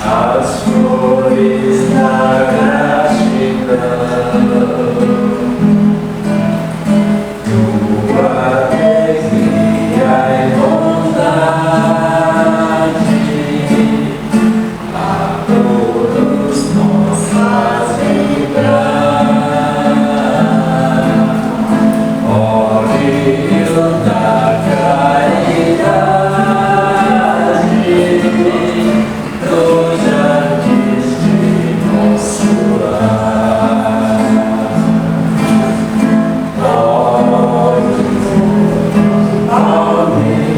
as flores da gratidão, tua alegria e bondade a todos nós faz vibrar. Ó Rio da caridade, dos jardins de nosso lar, olhos, alminha,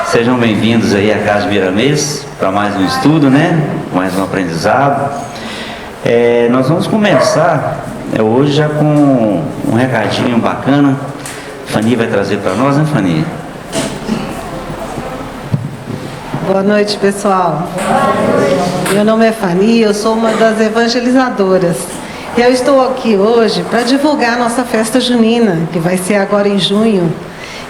Sejam bem-vindos aí à Casa Miramês para mais um estudo, né? Mais um aprendizado. Nós vamos começar hoje já com um recadinho bacana. Fani vai trazer para nós, né, Fani? Boa noite, pessoal. Meu nome é Fani, eu sou uma das evangelizadoras. E eu estou aqui hoje para divulgar a nossa festa junina, que vai ser agora em junho.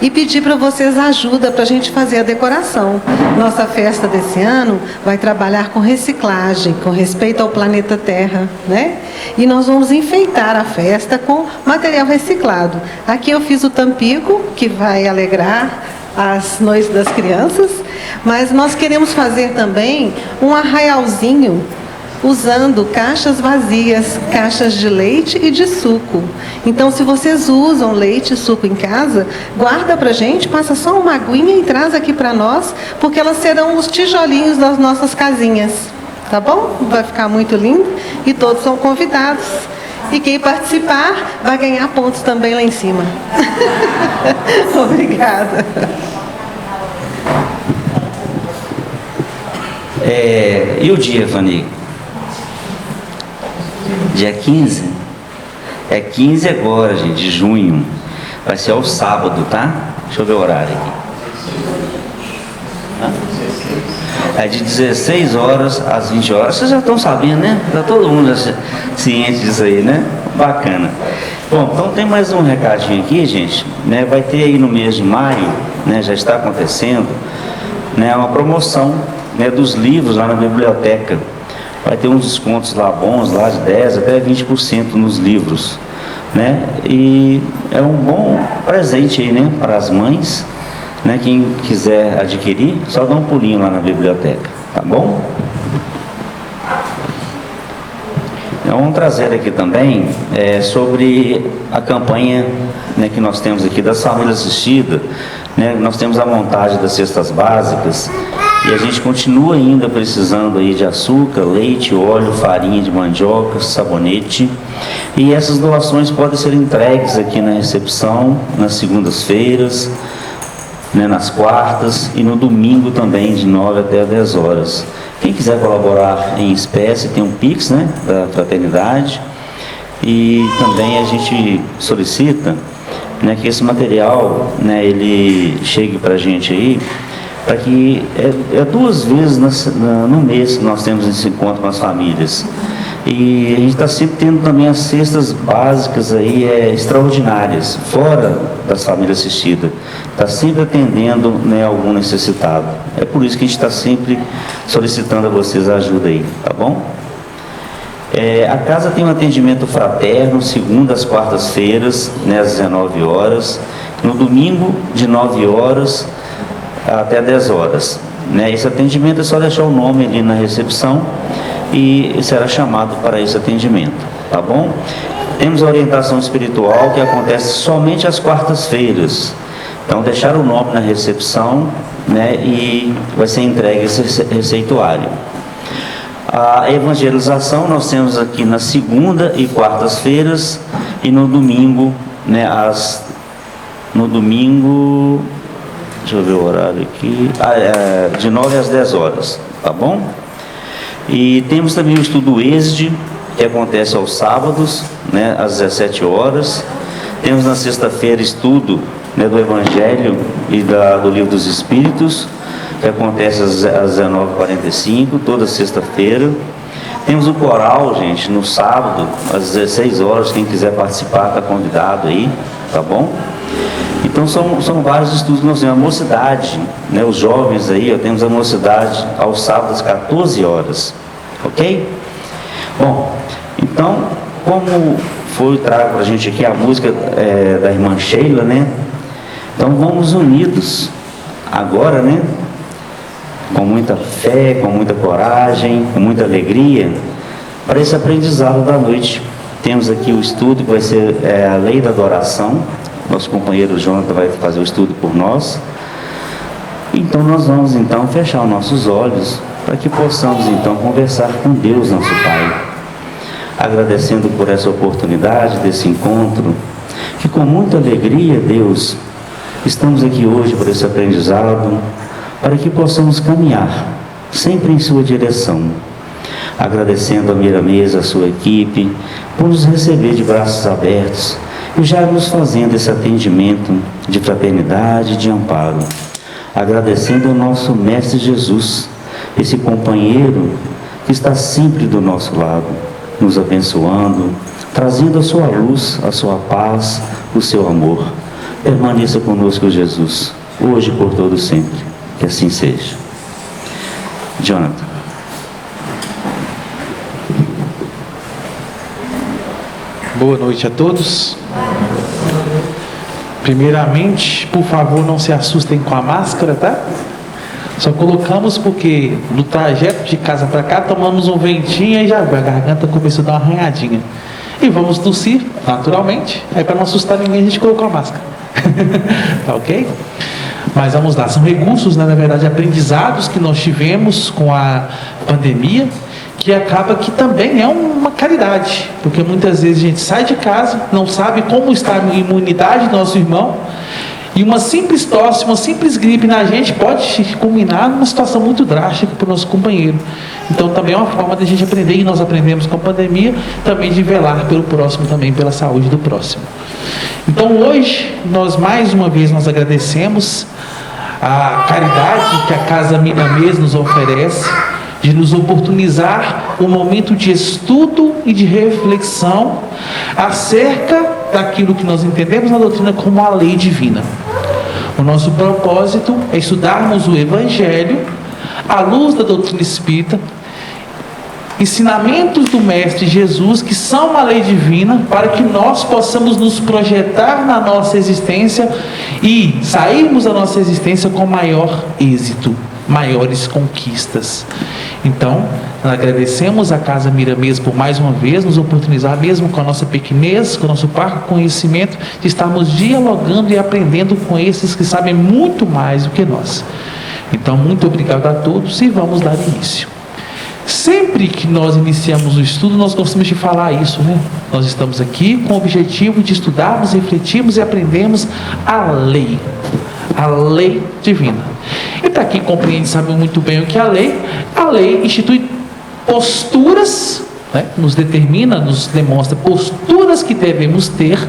E pedir para vocês ajuda para a gente fazer a decoração. Nossa festa desse ano vai trabalhar com reciclagem, com respeito ao planeta Terra, né? E nós vamos enfeitar a festa com material reciclado. Aqui eu fiz o tampico, que vai alegrar as noites das crianças, mas nós queremos fazer também um arraialzinho usando caixas vazias, caixas de leite e de suco. Então, se vocês usam leite e suco em casa, guarda pra gente, passa só uma aguinha e traz aqui para nós, porque elas serão os tijolinhos das nossas casinhas. Tá bom? Vai ficar muito lindo e todos são convidados. E quem participar vai ganhar pontos também lá em cima. Obrigada. E o dia, Fani? Dia 15? É 15 agora, gente, de junho. Vai ser ao sábado, tá? Deixa eu ver o horário aqui. É de 16 horas às 20 horas. Vocês já estão sabendo, né? Tá todo mundo já ciente disso aí, né? Bacana. Bom, então tem mais um recadinho aqui, gente, né? Vai ter aí no mês de maio, né? Já está acontecendo, né? Uma promoção, né? Dos livros lá na biblioteca. Vai ter uns descontos lá bons, lá de 10% até 20% nos livros, né? E é um bom presente aí, né? Para as mães, né? Quem quiser adquirir, só dá um pulinho lá na biblioteca, tá bom? Então, vamos trazer aqui também sobre a campanha, né, que nós temos aqui da saúde assistida, né? Nós temos a montagem das cestas básicas. E a gente continua ainda precisando aí de açúcar, leite, óleo, farinha de mandioca, sabonete, E essas doações podem ser entregues aqui na recepção, nas segundas-feiras, né, nas quartas e no domingo também, de 9 até 10 horas. Quem quiser colaborar em espécie, tem um Pix, né, da fraternidade. E também a gente solicita, né, que esse material, né, ele chegue para a gente aí, para que é 2 vezes no mês que nós temos esse encontro com as famílias. E a gente está sempre tendo também as cestas básicas aí, extraordinárias, fora das famílias assistidas. Está sempre atendendo, né, algum necessitado. É por isso que a gente está sempre solicitando a vocês a ajuda aí, tá bom? A casa tem um atendimento fraterno, segundas às quartas-feiras, né, às 19 horas. No domingo, de 9 horas até 10 horas. Né? Esse atendimento é só deixar o nome ali na recepção e será chamado para esse atendimento, tá bom? Temos a orientação espiritual que acontece somente às quartas-feiras. Então, deixar o nome na recepção, né, e vai ser entregue esse receituário. A evangelização nós temos aqui na segunda e quartas-feiras e no domingo, né, no domingo, deixa eu ver o horário aqui, de 9 às 10 horas, tá bom? E temos também o estudo ESD, que acontece aos sábados, né, às 17 horas. Temos na sexta-feira estudo, né, do Evangelho e do Livro dos Espíritos, que acontece às 19h45, toda sexta-feira. Temos o coral, gente, no sábado, às 16 horas, quem quiser participar está convidado aí, tá bom? Então são vários estudos que nós temos. A mocidade, né, os jovens aí, temos a mocidade aos sábados às 14 horas, ok? Bom, então, como foi trago para a gente aqui a música da irmã Sheila, né? Então vamos unidos agora, né? Com muita fé, com muita coragem, com muita alegria, para esse aprendizado da noite. Temos aqui o estudo que vai ser a lei da adoração. Nosso companheiro Jonathan vai fazer o estudo por nós. Então nós vamos então fechar os nossos olhos para que possamos então conversar com Deus, nosso Pai, agradecendo por essa oportunidade desse encontro, que com muita alegria, Deus, estamos aqui hoje por esse aprendizado, para que possamos caminhar sempre em sua direção, agradecendo a Miramês, a sua equipe, por nos receber de braços abertos e já nos fazendo esse atendimento de fraternidade e de amparo, agradecendo ao nosso Mestre Jesus, esse companheiro que está sempre do nosso lado, nos abençoando, trazendo a sua luz, a sua paz, o seu amor. Permaneça conosco, Jesus, hoje e por todo sempre. Que assim seja. Jonathan. Boa noite a todos. Primeiramente, por favor, não se assustem com a máscara, tá? Só colocamos porque no trajeto de casa para cá tomamos um ventinho e já a garganta começou a dar uma arranhadinha. E vamos tossir, naturalmente. Aí para não assustar ninguém a gente colocou a máscara. Tá ok? Mas vamos lá, são recursos, né, na verdade, aprendizados que nós tivemos com a pandemia, que acaba que também é uma caridade, porque muitas vezes a gente sai de casa, não sabe como está a imunidade do nosso irmão, e uma simples tosse, uma simples gripe na gente pode culminar numa situação muito drástica para o nosso companheiro. Então também é uma forma de a gente aprender, e nós aprendemos com a pandemia, também de velar pelo próximo, também pela saúde do próximo. Então hoje, nós mais uma vez nós agradecemos a caridade que a Casa Miramês nos oferece, de nos oportunizar um momento de estudo e de reflexão acerca daquilo que nós entendemos na doutrina como a lei divina. O nosso propósito é estudarmos o Evangelho à luz da doutrina espírita, ensinamentos do Mestre Jesus, que são uma lei divina, para que nós possamos nos projetar na nossa existência e sairmos da nossa existência com maior êxito, maiores conquistas. Então, agradecemos a Casa Miramês por mais uma vez nos oportunizar, mesmo com a nossa pequenez, com o nosso parco conhecimento, de estarmos dialogando e aprendendo com esses que sabem muito mais do que nós. Então, muito obrigado a todos e vamos dar início. Sempre que nós iniciamos o estudo, nós gostamos de falar isso, né? Nós estamos aqui com o objetivo de estudarmos, refletirmos e aprendermos a lei divina. E para quem compreende, sabe muito bem o que é a lei institui posturas, né? Nos determina, nos demonstra posturas que devemos ter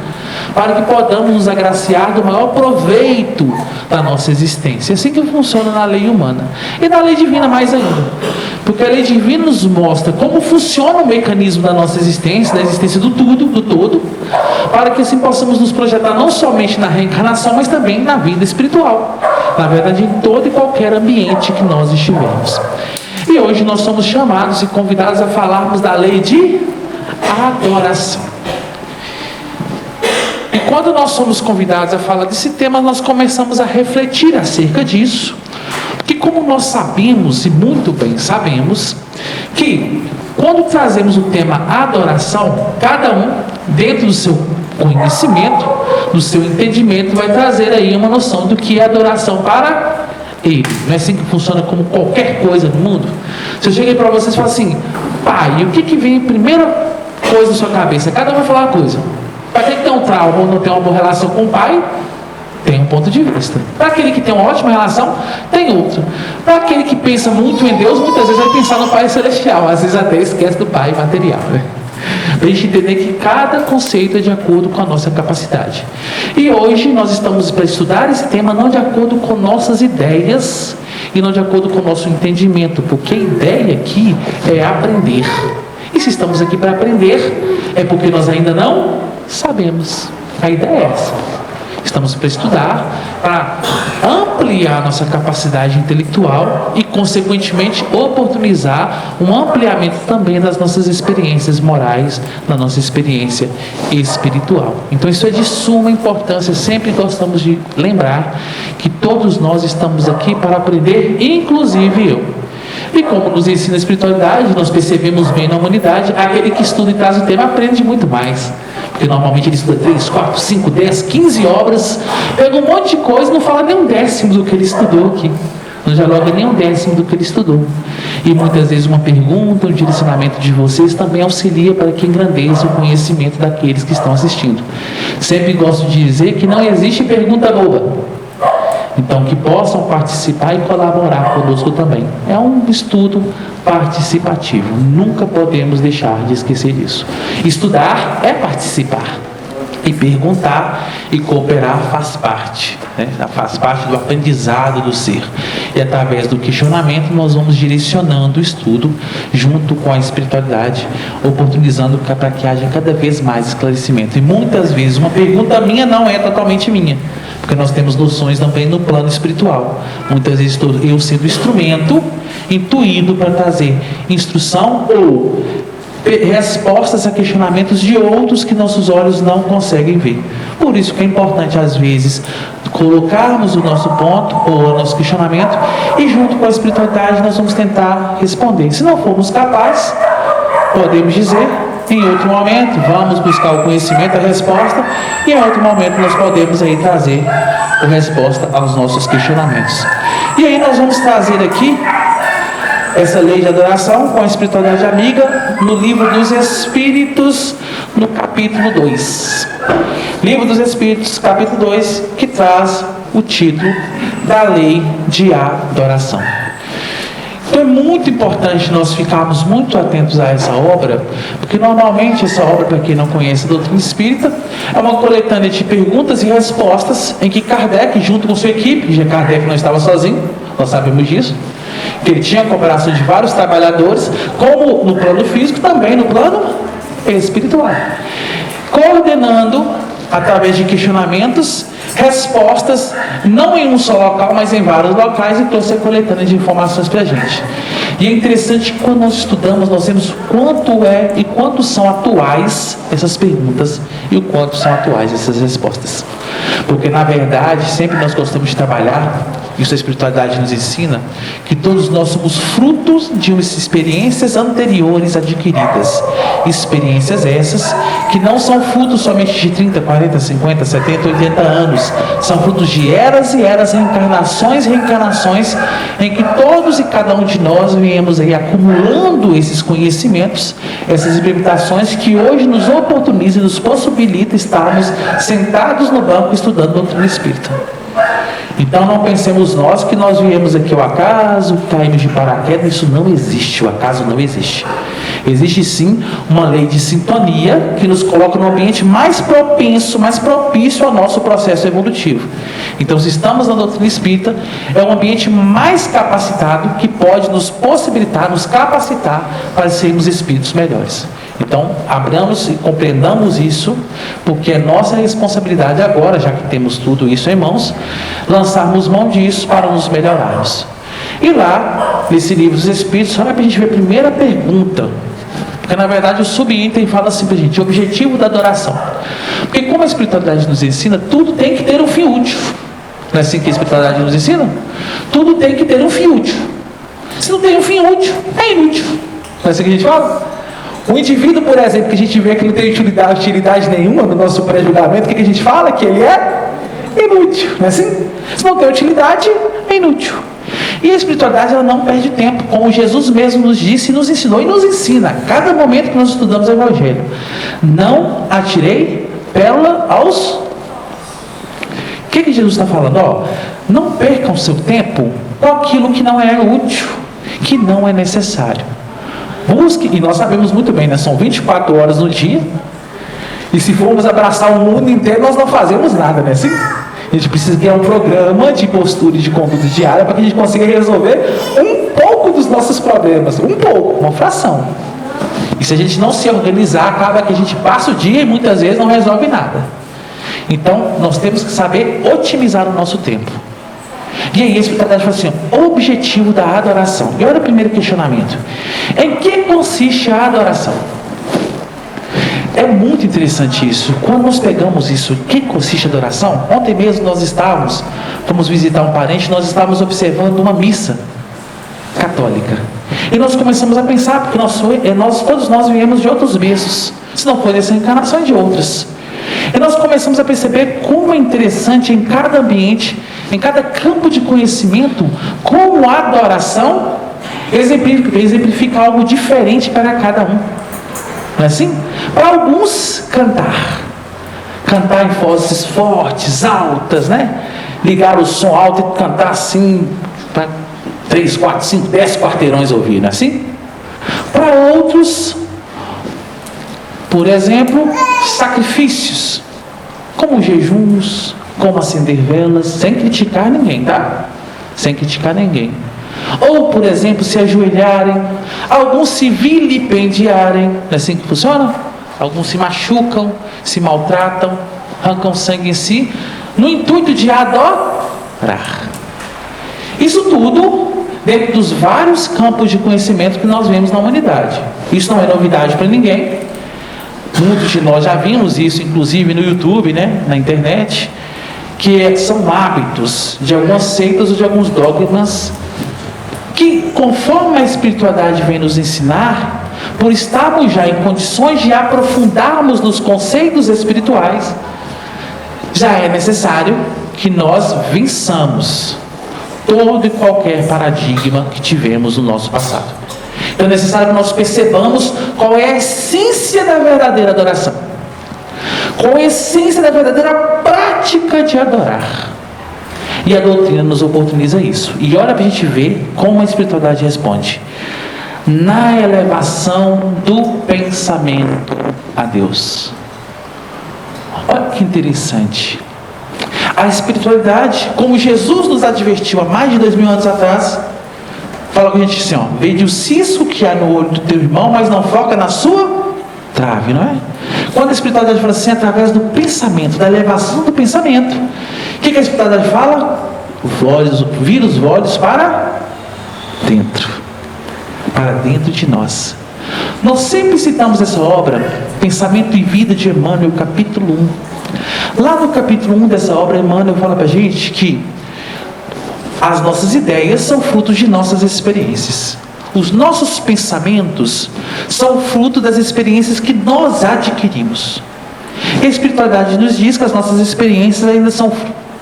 para que podamos nos agraciar do maior proveito da nossa existência. É assim que funciona na lei humana. E na lei divina mais ainda. Porque a lei divina nos mostra como funciona o mecanismo da nossa existência, da existência do tudo, do todo, para que assim possamos nos projetar não somente na reencarnação, mas também na vida espiritual. Na verdade, em todo e qualquer ambiente que nós estivermos. E hoje nós somos chamados e convidados a falarmos da lei de adoração. E quando nós somos convidados a falar desse tema, nós começamos a refletir acerca disso. Porque como nós sabemos, e muito bem sabemos, que quando trazemos o tema adoração, cada um, dentro do seu conhecimento, do seu entendimento, vai trazer aí uma noção do que é adoração para ele. Não é assim que funciona como qualquer coisa no mundo? Se eu cheguei para vocês e falar assim, pai, o que vem a primeira coisa na sua cabeça? Cada um vai falar uma coisa. Para aquele que tem um trauma ou não tem uma boa relação com o pai, tem um ponto de vista. Para aquele que tem uma ótima relação, tem outro. Para aquele que pensa muito em Deus, muitas vezes vai pensar no Pai Celestial, às vezes até esquece do Pai material, né? Para a gente entender que cada conceito é de acordo com a nossa capacidade. E hoje nós estamos para estudar esse tema não de acordo com nossas ideias e não de acordo com o nosso entendimento, porque a ideia aqui é aprender. E se estamos aqui para aprender, é porque nós ainda não sabemos. A ideia é essa. Estamos para estudar, para ampliar nossa capacidade intelectual e, consequentemente, oportunizar um ampliamento também das nossas experiências morais, da nossa experiência espiritual. Então, isso é de suma importância. Sempre gostamos de lembrar que todos nós estamos aqui para aprender, inclusive eu. E como nos ensina a espiritualidade, nós percebemos bem na humanidade, aquele que estuda e traz o tema aprende muito mais. Porque normalmente ele estuda 3, 4, 5, 10, 15 obras, pega um monte de coisa e não fala nem um décimo do que ele estudou aqui. Não dialoga nem um décimo do que ele estudou. E muitas vezes uma pergunta, um direcionamento de vocês também auxilia para que engrandeça o conhecimento daqueles que estão assistindo. Sempre gosto de dizer que não existe pergunta boba. Então, que possam participar e colaborar conosco também. É um estudo participativo. Nunca podemos deixar de esquecer disso. Estudar é participar. E perguntar e cooperar faz parte. Né? Faz parte do aprendizado do ser. E através do questionamento nós vamos direcionando o estudo junto com a espiritualidade, oportunizando para que haja cada vez mais esclarecimento. E muitas vezes uma pergunta minha não é totalmente minha. Porque nós temos noções também no plano espiritual. Muitas vezes estou eu sendo instrumento, intuído para trazer instrução ou respostas a questionamentos de outros que nossos olhos não conseguem ver. Por isso que é importante, às vezes, colocarmos o nosso ponto ou o nosso questionamento e junto com a espiritualidade nós vamos tentar responder. Se não formos capazes, podemos dizer, em outro momento, vamos buscar o conhecimento, a resposta, e em outro momento nós podemos aí trazer a resposta aos nossos questionamentos. E aí nós vamos trazer aqui essa lei de adoração com a espiritualidade amiga no Livro dos Espíritos, no capítulo 2. Livro dos Espíritos, capítulo 2, que traz o título da lei de adoração. Então é muito importante nós ficarmos muito atentos a essa obra, porque normalmente essa obra, para quem não conhece a doutrina espírita, é uma coletânea de perguntas e respostas em que Kardec, junto com sua equipe, já Kardec não estava sozinho, nós sabemos disso, que ele tinha a cooperação de vários trabalhadores, como no plano físico, também no plano espiritual, coordenando através de questionamentos, respostas, não em um só local, mas em vários locais, e trouxe a coletânea de informações para a gente. E é interessante que quando nós estudamos, nós vemos quanto é e quanto são atuais essas perguntas e o quanto são atuais essas respostas. Porque, na verdade, sempre nós gostamos de trabalhar, isso a espiritualidade nos ensina, que todos nós somos frutos de experiências anteriores adquiridas. Experiências essas que não são frutos somente de 30, 40, 50, 70, 80 anos. São frutos de eras e eras, reencarnações, em que todos e cada um de nós viemos aí acumulando esses conhecimentos, essas experimentações que hoje nos oportunizam e nos possibilita estarmos sentados no banco estudando doutrina espírita. Então não pensemos nós que nós viemos aqui ao acaso, caímos de paraquedas. Isso não existe, o acaso não existe. Existe sim uma lei de sintonia que nos coloca no ambiente mais propenso, mais propício ao nosso processo evolutivo. Então, se estamos na doutrina espírita, é um ambiente mais capacitado que pode nos possibilitar, nos capacitar para sermos espíritos melhores. Então, abramos e compreendamos isso, porque é nossa responsabilidade agora, já que temos tudo isso em mãos, lançarmos mão disso para nos melhorarmos. E lá, nesse livro dos Espíritos, olha para a gente ver a primeira pergunta, porque na verdade o subitem fala assim para a gente: o objetivo da adoração. Porque como a espiritualidade nos ensina, tudo tem que ter um fim útil. Não é assim que a espiritualidade nos ensina? Tudo tem que ter um fim útil. Se não tem um fim útil, é inútil. Não é assim que a gente fala? O indivíduo, por exemplo, que a gente vê que não tem utilidade nenhuma no nosso pré-julgamento, o que a gente fala? Que ele é inútil, não é assim? Se não tem utilidade, é inútil. E a espiritualidade, ela não perde tempo, como Jesus mesmo nos disse, nos ensinou e nos ensina a cada momento que nós estudamos o Evangelho. Não atirei pérola aos... O que Jesus está falando? Ó, não percam seu tempo com aquilo que não é útil, que não é necessário. Busque, e nós sabemos muito bem, né? São 24 horas no dia, e se formos abraçar o mundo inteiro, nós não fazemos nada, né? Assim, a gente precisa criar um programa de postura e de conduta diária para que a gente consiga resolver um pouco dos nossos problemas, um pouco, uma fração. E se a gente não se organizar, acaba que a gente passa o dia e muitas vezes não resolve nada. Então, nós temos que saber otimizar o nosso tempo. E aí a espiritualidade fala assim: o objetivo da adoração. E olha o primeiro questionamento: em que consiste a adoração? É muito interessante isso. Quando nós pegamos isso, em que consiste a adoração? Ontem mesmo nós fomos visitar um parente, nós estávamos observando uma missa católica. E nós começamos a pensar, porque todos nós viemos de outros berços, se não for dessa encarnação, de outras. E nós começamos a perceber como é interessante em cada ambiente, em cada campo de conhecimento, como a adoração exemplifica algo diferente para cada um. Não é assim? Para alguns, cantar em vozes fortes, altas, né? Ligar o som alto e cantar assim para 3, 4, 5, 10 quarteirões ouvir, não é assim? Para outros, por exemplo, sacrifícios, como jejuns, como acender velas, sem criticar ninguém, tá? Sem criticar ninguém. Ou, por exemplo, se ajoelharem, alguns se vilipendiarem, não é assim que funciona? Alguns se machucam, se maltratam, arrancam sangue em si, no intuito de adorar. Isso tudo dentro dos vários campos de conhecimento que nós vemos na humanidade. Isso não é novidade para ninguém. Muitos de nós já vimos isso, inclusive no YouTube, né, na internet, que são hábitos de algumas seitas ou de alguns dogmas que, conforme a espiritualidade vem nos ensinar, por estarmos já em condições de aprofundarmos nos conceitos espirituais, já é necessário que nós vençamos todo e qualquer paradigma que tivemos no nosso passado. Então é necessário que nós percebamos qual é a essência da verdadeira adoração, qual é a essência da verdadeira prática de adorar. E a doutrina nos oportuniza isso. E olha para a gente ver como a espiritualidade responde: na elevação do pensamento a Deus. Olha que interessante. A espiritualidade, como Jesus nos advertiu há mais de 2000 anos atrás, fala com a gente assim: ó, vede o cisco que há no olho do teu irmão, mas não foca na sua trave, não é? Quando a espiritualidade fala assim, através do pensamento, da elevação do pensamento, o que a espiritualidade fala? Vira os olhos para dentro de nós. Nós sempre citamos essa obra, Pensamento e Vida, de Emmanuel, capítulo 1. Lá no capítulo 1 dessa obra, Emmanuel fala para a gente que as nossas ideias são frutos de nossas experiências. Os nossos pensamentos são fruto das experiências que nós adquirimos. E a espiritualidade nos diz que as nossas experiências ainda são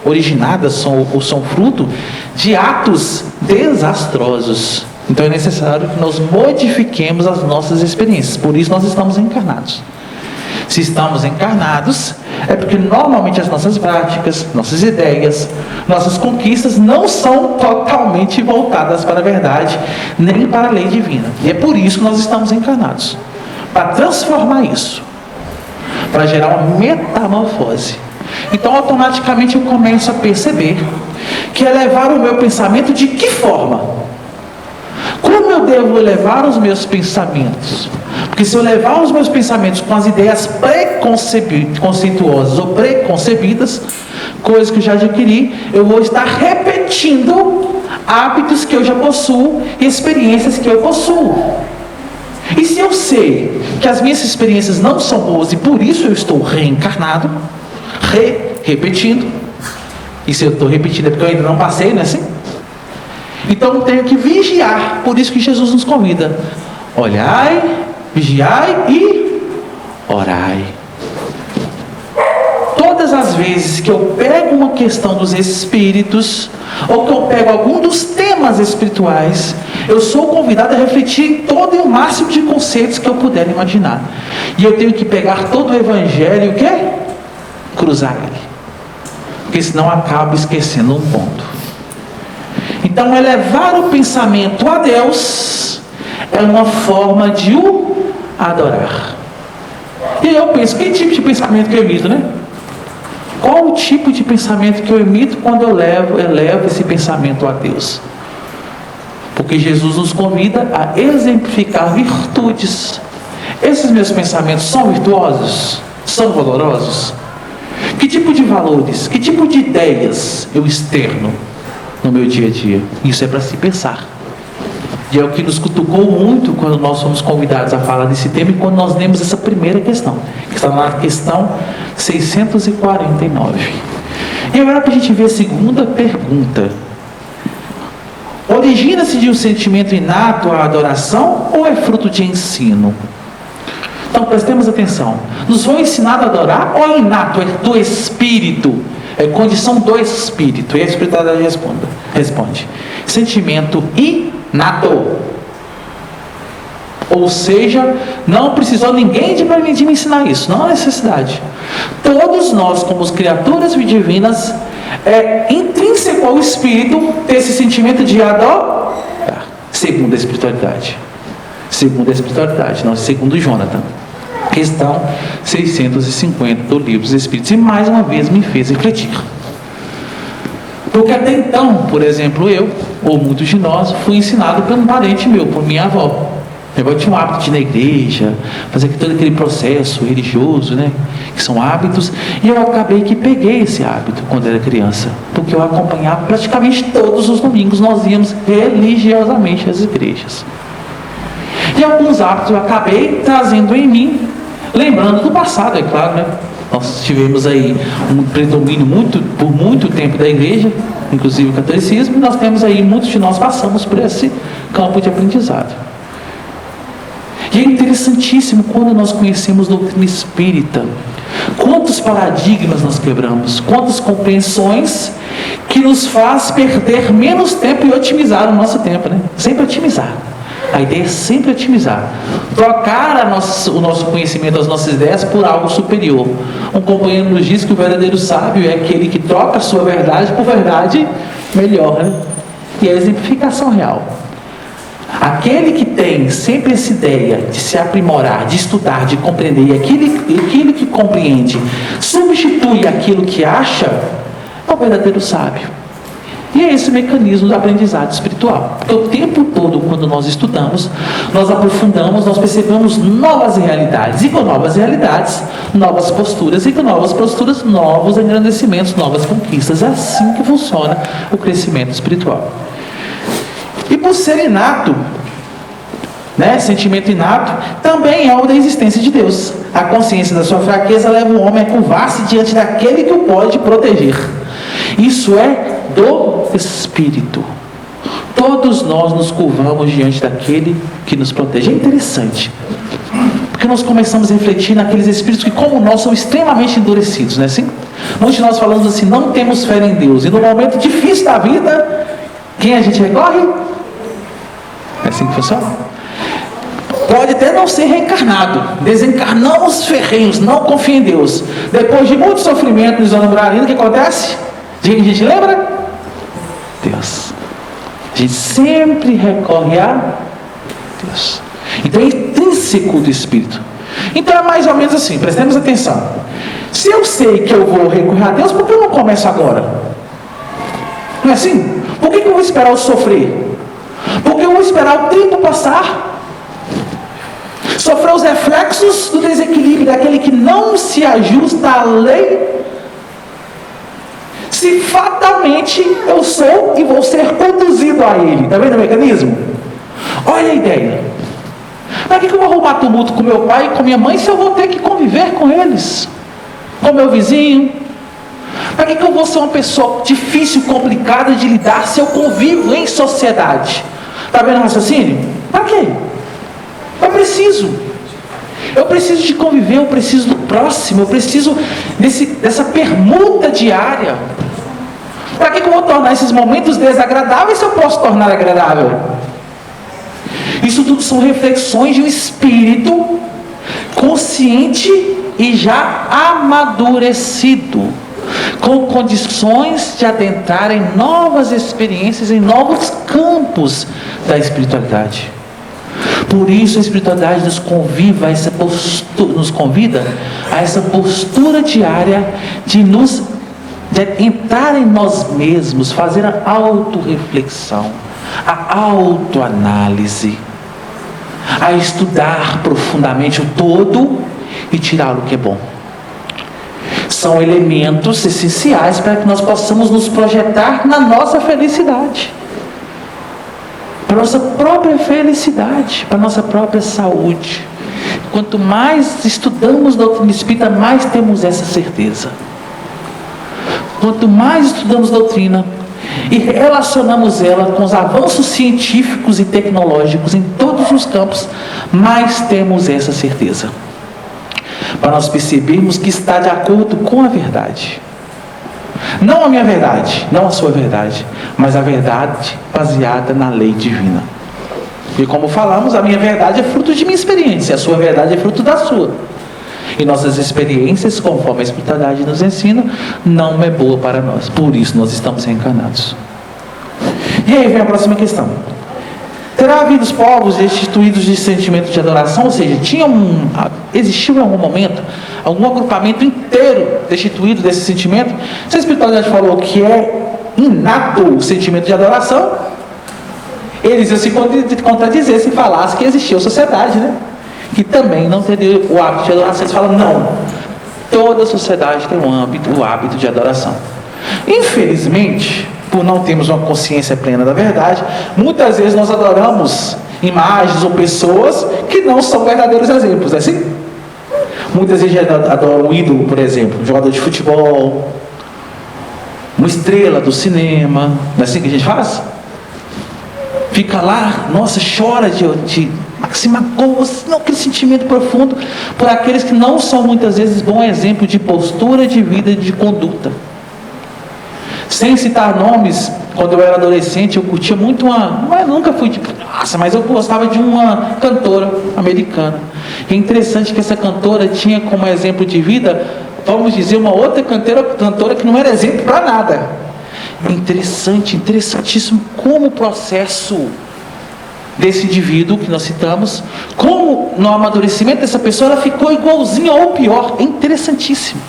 originadas ou são fruto de atos desastrosos. Então é necessário que nós modifiquemos as nossas experiências. Por isso nós estamos encarnados. Se estamos encarnados, é porque normalmente as nossas práticas, nossas ideias, nossas conquistas não são totalmente voltadas para a verdade, nem para a lei divina. E é por isso que nós estamos encarnados. Para transformar isso. Para gerar uma metamorfose. Então automaticamente eu começo a perceber que é levar o meu pensamento de que forma? Como eu devo levar os meus pensamentos? Porque se eu levar os meus pensamentos com as ideias conceituosas ou preconcebidas, coisas que eu já adquiri, eu vou estar repetindo hábitos que eu já possuo e experiências que eu possuo. E se eu sei que as minhas experiências não são boas e por isso eu estou reencarnado, repetindo, e se eu estou repetindo é porque eu ainda não passei, não é assim? Então eu tenho que vigiar, por isso que Jesus nos convida: olhai, vigiai e orai. Todas as vezes que eu pego uma questão dos espíritos, ou que eu pego algum dos temas espirituais, eu sou convidado a refletir em todo o máximo de conceitos que eu puder imaginar. E eu tenho que pegar todo o evangelho e o quê? Cruzar ele. Porque senão eu acabo esquecendo um ponto. Então elevar o pensamento a Deus é uma forma de o adorar. E eu penso, que tipo de pensamento que eu emito, né? Qual o tipo de pensamento que eu emito quando eu elevo esse pensamento a Deus? Porque Jesus nos convida a exemplificar virtudes. Esses meus pensamentos são virtuosos? São valorosos? Que tipo de valores, que tipo de ideias eu externo no meu dia a dia? Isso é para se pensar. E é o que nos cutucou muito quando nós fomos convidados a falar desse tema e quando nós lemos essa primeira questão, que está na questão 649. E agora para a gente ver a segunda pergunta: origina-se de um sentimento inato à adoração ou é fruto de ensino? Então prestemos atenção: nos foi ensinado a adorar ou é inato, é do espírito? É condição do espírito. E a espiritualidade responde: sentimento inato. Ou seja, não precisou ninguém de me ensinar isso, não há necessidade. Todos nós, como criaturas divinas, é intrínseco ao espírito ter esse sentimento de adorar, segundo a espiritualidade. Segundo a espiritualidade, não segundo Jonathan. Questão 650 do Livro dos Espíritos. E mais uma vez me fez refletir. Porque até então, por exemplo, eu, ou muitos de nós, fui ensinado por um parente meu, por minha avó. Minha avó tinha um hábito de ir na igreja, fazer todo aquele processo religioso, né? Que são hábitos. E eu acabei que peguei esse hábito quando era criança. Porque eu acompanhava praticamente todos os domingos, nós íamos religiosamente às igrejas. E alguns hábitos eu acabei trazendo em mim, lembrando do passado, é claro, né? Nós tivemos aí um predomínio por muito tempo da igreja, inclusive o catolicismo, e nós temos aí, muitos de nós passamos por esse campo de aprendizado. E é interessantíssimo quando nós conhecemos a doutrina espírita, quantos paradigmas nós quebramos, quantas compreensões que nos faz perder menos tempo e otimizar o nosso tempo, né? Sempre otimizar. A ideia é sempre otimizar, trocar o nosso conhecimento, as nossas ideias por algo superior. Um companheiro nos diz que o verdadeiro sábio é aquele que troca a sua verdade por verdade melhor, né? E é a exemplificação real. Aquele que tem sempre essa ideia de se aprimorar, de estudar, de compreender, e aquilo que compreende substitui aquilo que acha, é o verdadeiro sábio. E é esse o mecanismo do aprendizado espiritual. Porque o tempo todo, quando nós estudamos, nós aprofundamos, nós percebemos novas realidades. E com novas realidades, novas posturas. E com novas posturas, novos engrandecimentos, novas conquistas. É assim que funciona o crescimento espiritual. E por ser inato, né, sentimento inato, também é o da existência de Deus. A consciência da sua fraqueza leva o homem a curvar-se diante daquele que o pode proteger. Isso é do Espírito. Todos nós nos curvamos diante daquele que nos protege. É interessante, porque nós começamos a refletir naqueles espíritos que, como nós, são extremamente endurecidos, não é assim? Muitos de nós falamos assim: não temos fé em Deus. E no momento difícil da vida, quem a gente recorre? É assim que funciona? Pode até não ser reencarnado. Desencarnamos ferrenhos, não confia em Deus. Depois de muito sofrimento nos anos moralinos, o que acontece? De que a gente lembra? Deus. A gente sempre recorre a Deus. Então é intrínseco do Espírito. Então é mais ou menos assim, prestemos atenção. Se eu sei que eu vou recorrer a Deus, por que eu não começo agora? Não é assim? Por que eu vou esperar eu sofrer? Por que eu vou esperar o tempo passar? Sofrer os reflexos do desequilíbrio daquele que não se ajusta à lei, se fatalmente eu sou e vou ser conduzido a ele. Está vendo o mecanismo? Olha a ideia. Para que eu vou arrumar tumulto com meu pai e com minha mãe se eu vou ter que conviver com eles? Com meu vizinho? Para que eu vou ser uma pessoa difícil, complicada de lidar se eu convivo em sociedade? Está vendo o raciocínio? Para quê? Eu preciso de conviver, eu preciso do próximo, eu preciso dessa permuta diária. Para que eu vou tornar esses momentos desagradáveis se eu posso tornar agradável? Isso tudo são reflexões de um espírito consciente e já amadurecido, com condições de adentrar em novas experiências, em novos campos da espiritualidade. Por isso a espiritualidade nos convida a essa postura diária de entrar em nós mesmos, fazer a autorreflexão, a autoanálise, a estudar profundamente o todo e tirar o que é bom. São elementos essenciais para que nós possamos nos projetar na nossa felicidade, para a nossa própria felicidade, para a nossa própria saúde. Quanto mais estudamos doutrina espírita, mais temos essa certeza. Quanto mais estudamos doutrina e relacionamos ela com os avanços científicos e tecnológicos em todos os campos, mais temos essa certeza. Para nós percebermos que está de acordo com a verdade. Não a minha verdade, não a sua verdade, mas a verdade baseada na lei divina. E como falamos, a minha verdade é fruto de minha experiência, a sua verdade é fruto da sua. E nossas experiências, conforme a espiritualidade nos ensina, não é boa para nós. Por isso nós estamos reencarnados. E aí vem a próxima questão. Terá havido os povos destituídos de sentimento de adoração? Ou seja, existiu em algum momento algum agrupamento inteiro destituído desse sentimento? Se a espiritualidade falou que é inato o sentimento de adoração, eles iam se contradizer se falasse que existia sociedade, né? Que também não teria o hábito de adoração. Eles falam, não, toda sociedade tem o hábito de adoração. Infelizmente, por não termos uma consciência plena da verdade, muitas vezes nós adoramos imagens ou pessoas que não são verdadeiros exemplos, é assim? Muitas vezes adoram um ídolo, por exemplo, um jogador de futebol, uma estrela do cinema, não é assim que a gente faz? Fica lá, nossa, chora se magoa, não, aquele sentimento profundo por aqueles que não são muitas vezes bom exemplo de postura de vida e de conduta. Sem citar nomes, quando eu era adolescente, eu curtia muito nunca fui tipo, nossa, mas eu gostava de uma cantora americana. E é interessante que essa cantora tinha como exemplo de vida, vamos dizer, uma outra cantora que não era exemplo para nada. Interessantíssimo como o processo desse indivíduo que nós citamos, como no amadurecimento dessa pessoa ela ficou igualzinha ou pior. É interessantíssimo.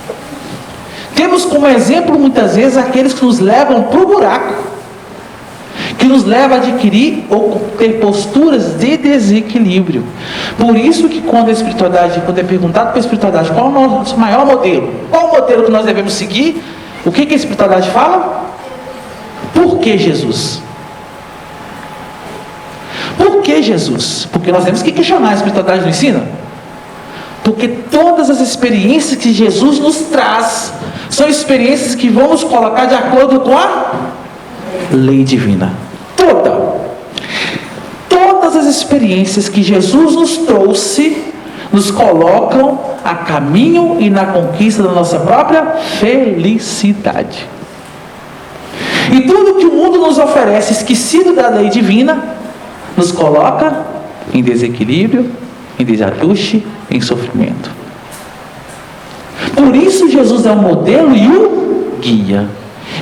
Temos como exemplo muitas vezes aqueles que nos levam para o buraco, que nos levam a adquirir ou ter posturas de desequilíbrio. Por isso que quando é perguntado para a espiritualidade qual é o nosso maior modelo, qual o modelo que nós devemos seguir, o que a espiritualidade fala? Por que Jesus? Por que Jesus? Porque nós temos que questionar, a espiritualidade nos ensina. Porque todas as experiências que Jesus nos traz são experiências que vão nos colocar de acordo com a lei divina. Todas as experiências que Jesus nos trouxe nos colocam a caminho e na conquista da nossa própria felicidade. E tudo que o mundo nos oferece esquecido da lei divina nos coloca em desequilíbrio, em desajuste, em sofrimento. Por isso Jesus é o modelo e o guia.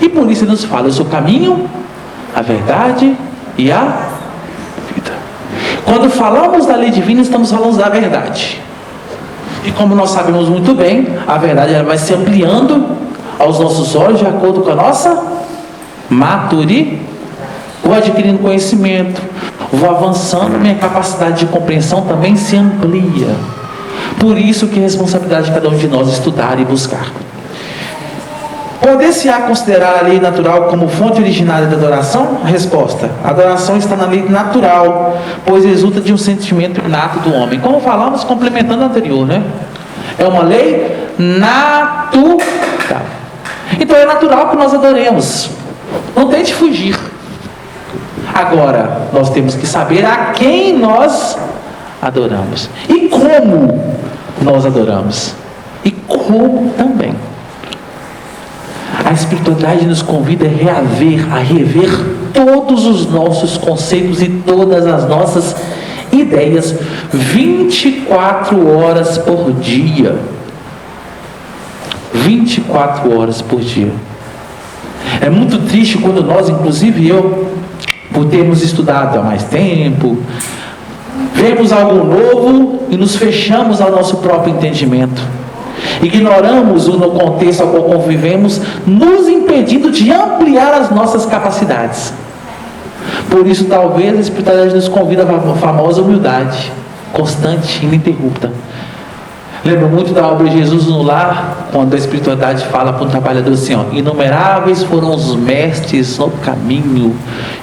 E por isso ele nos fala: eu sou o caminho, a verdade e a vida. Quando falamos da lei divina, estamos falando da verdade. E como nós sabemos muito bem, a verdade ela vai se ampliando aos nossos olhos de acordo com a nossa maturidade. Vou adquirindo conhecimento, vou avançando, minha capacidade de compreensão também se amplia. Por isso que é responsabilidade de cada um de nós estudar e buscar. Poder-se-á considerar a lei natural como fonte originária da adoração? Resposta: a adoração está na lei natural, pois resulta de um sentimento inato do homem. Como falamos, complementando o anterior, né? É uma lei natural. Então é natural que nós adoremos. Não tente fugir. Agora, nós temos que saber a quem nós adoramos. E como nós adoramos. E como também. A espiritualidade nos convida a rever todos os nossos conceitos e todas as nossas ideias 24 horas por dia. 24 horas por dia. É muito triste quando nós, inclusive eu, por termos estudado há mais tempo, vemos algo novo e nos fechamos ao nosso próprio entendimento. Ignoramos o no contexto ao qual convivemos, nos impedindo de ampliar as nossas capacidades. Por isso, talvez a espiritualidade nos convida à famosa humildade, constante e ininterrupta. Lembro muito da obra de Jesus no Lar, quando a espiritualidade fala para um trabalhador assim: ó, inumeráveis foram os mestres no caminho,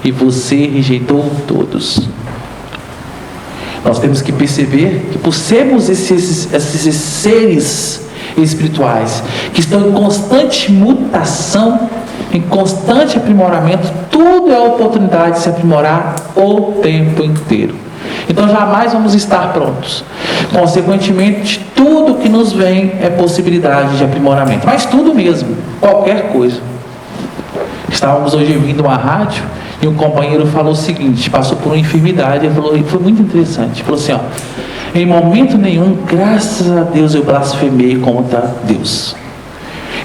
e você rejeitou todos. Nós temos que perceber que, por sermos esses seres espirituais que estão em constante mutação, em constante aprimoramento, tudo é oportunidade de se aprimorar o tempo inteiro. Então jamais vamos estar prontos. Consequentemente, tudo que nos vem é possibilidade de aprimoramento, mas tudo mesmo, qualquer coisa. Estávamos hoje ouvindo uma rádio e um companheiro falou o seguinte, passou por uma enfermidade, ele falou, e foi muito interessante, falou assim, ó: em momento nenhum, graças a Deus, eu blasfemei contra Deus.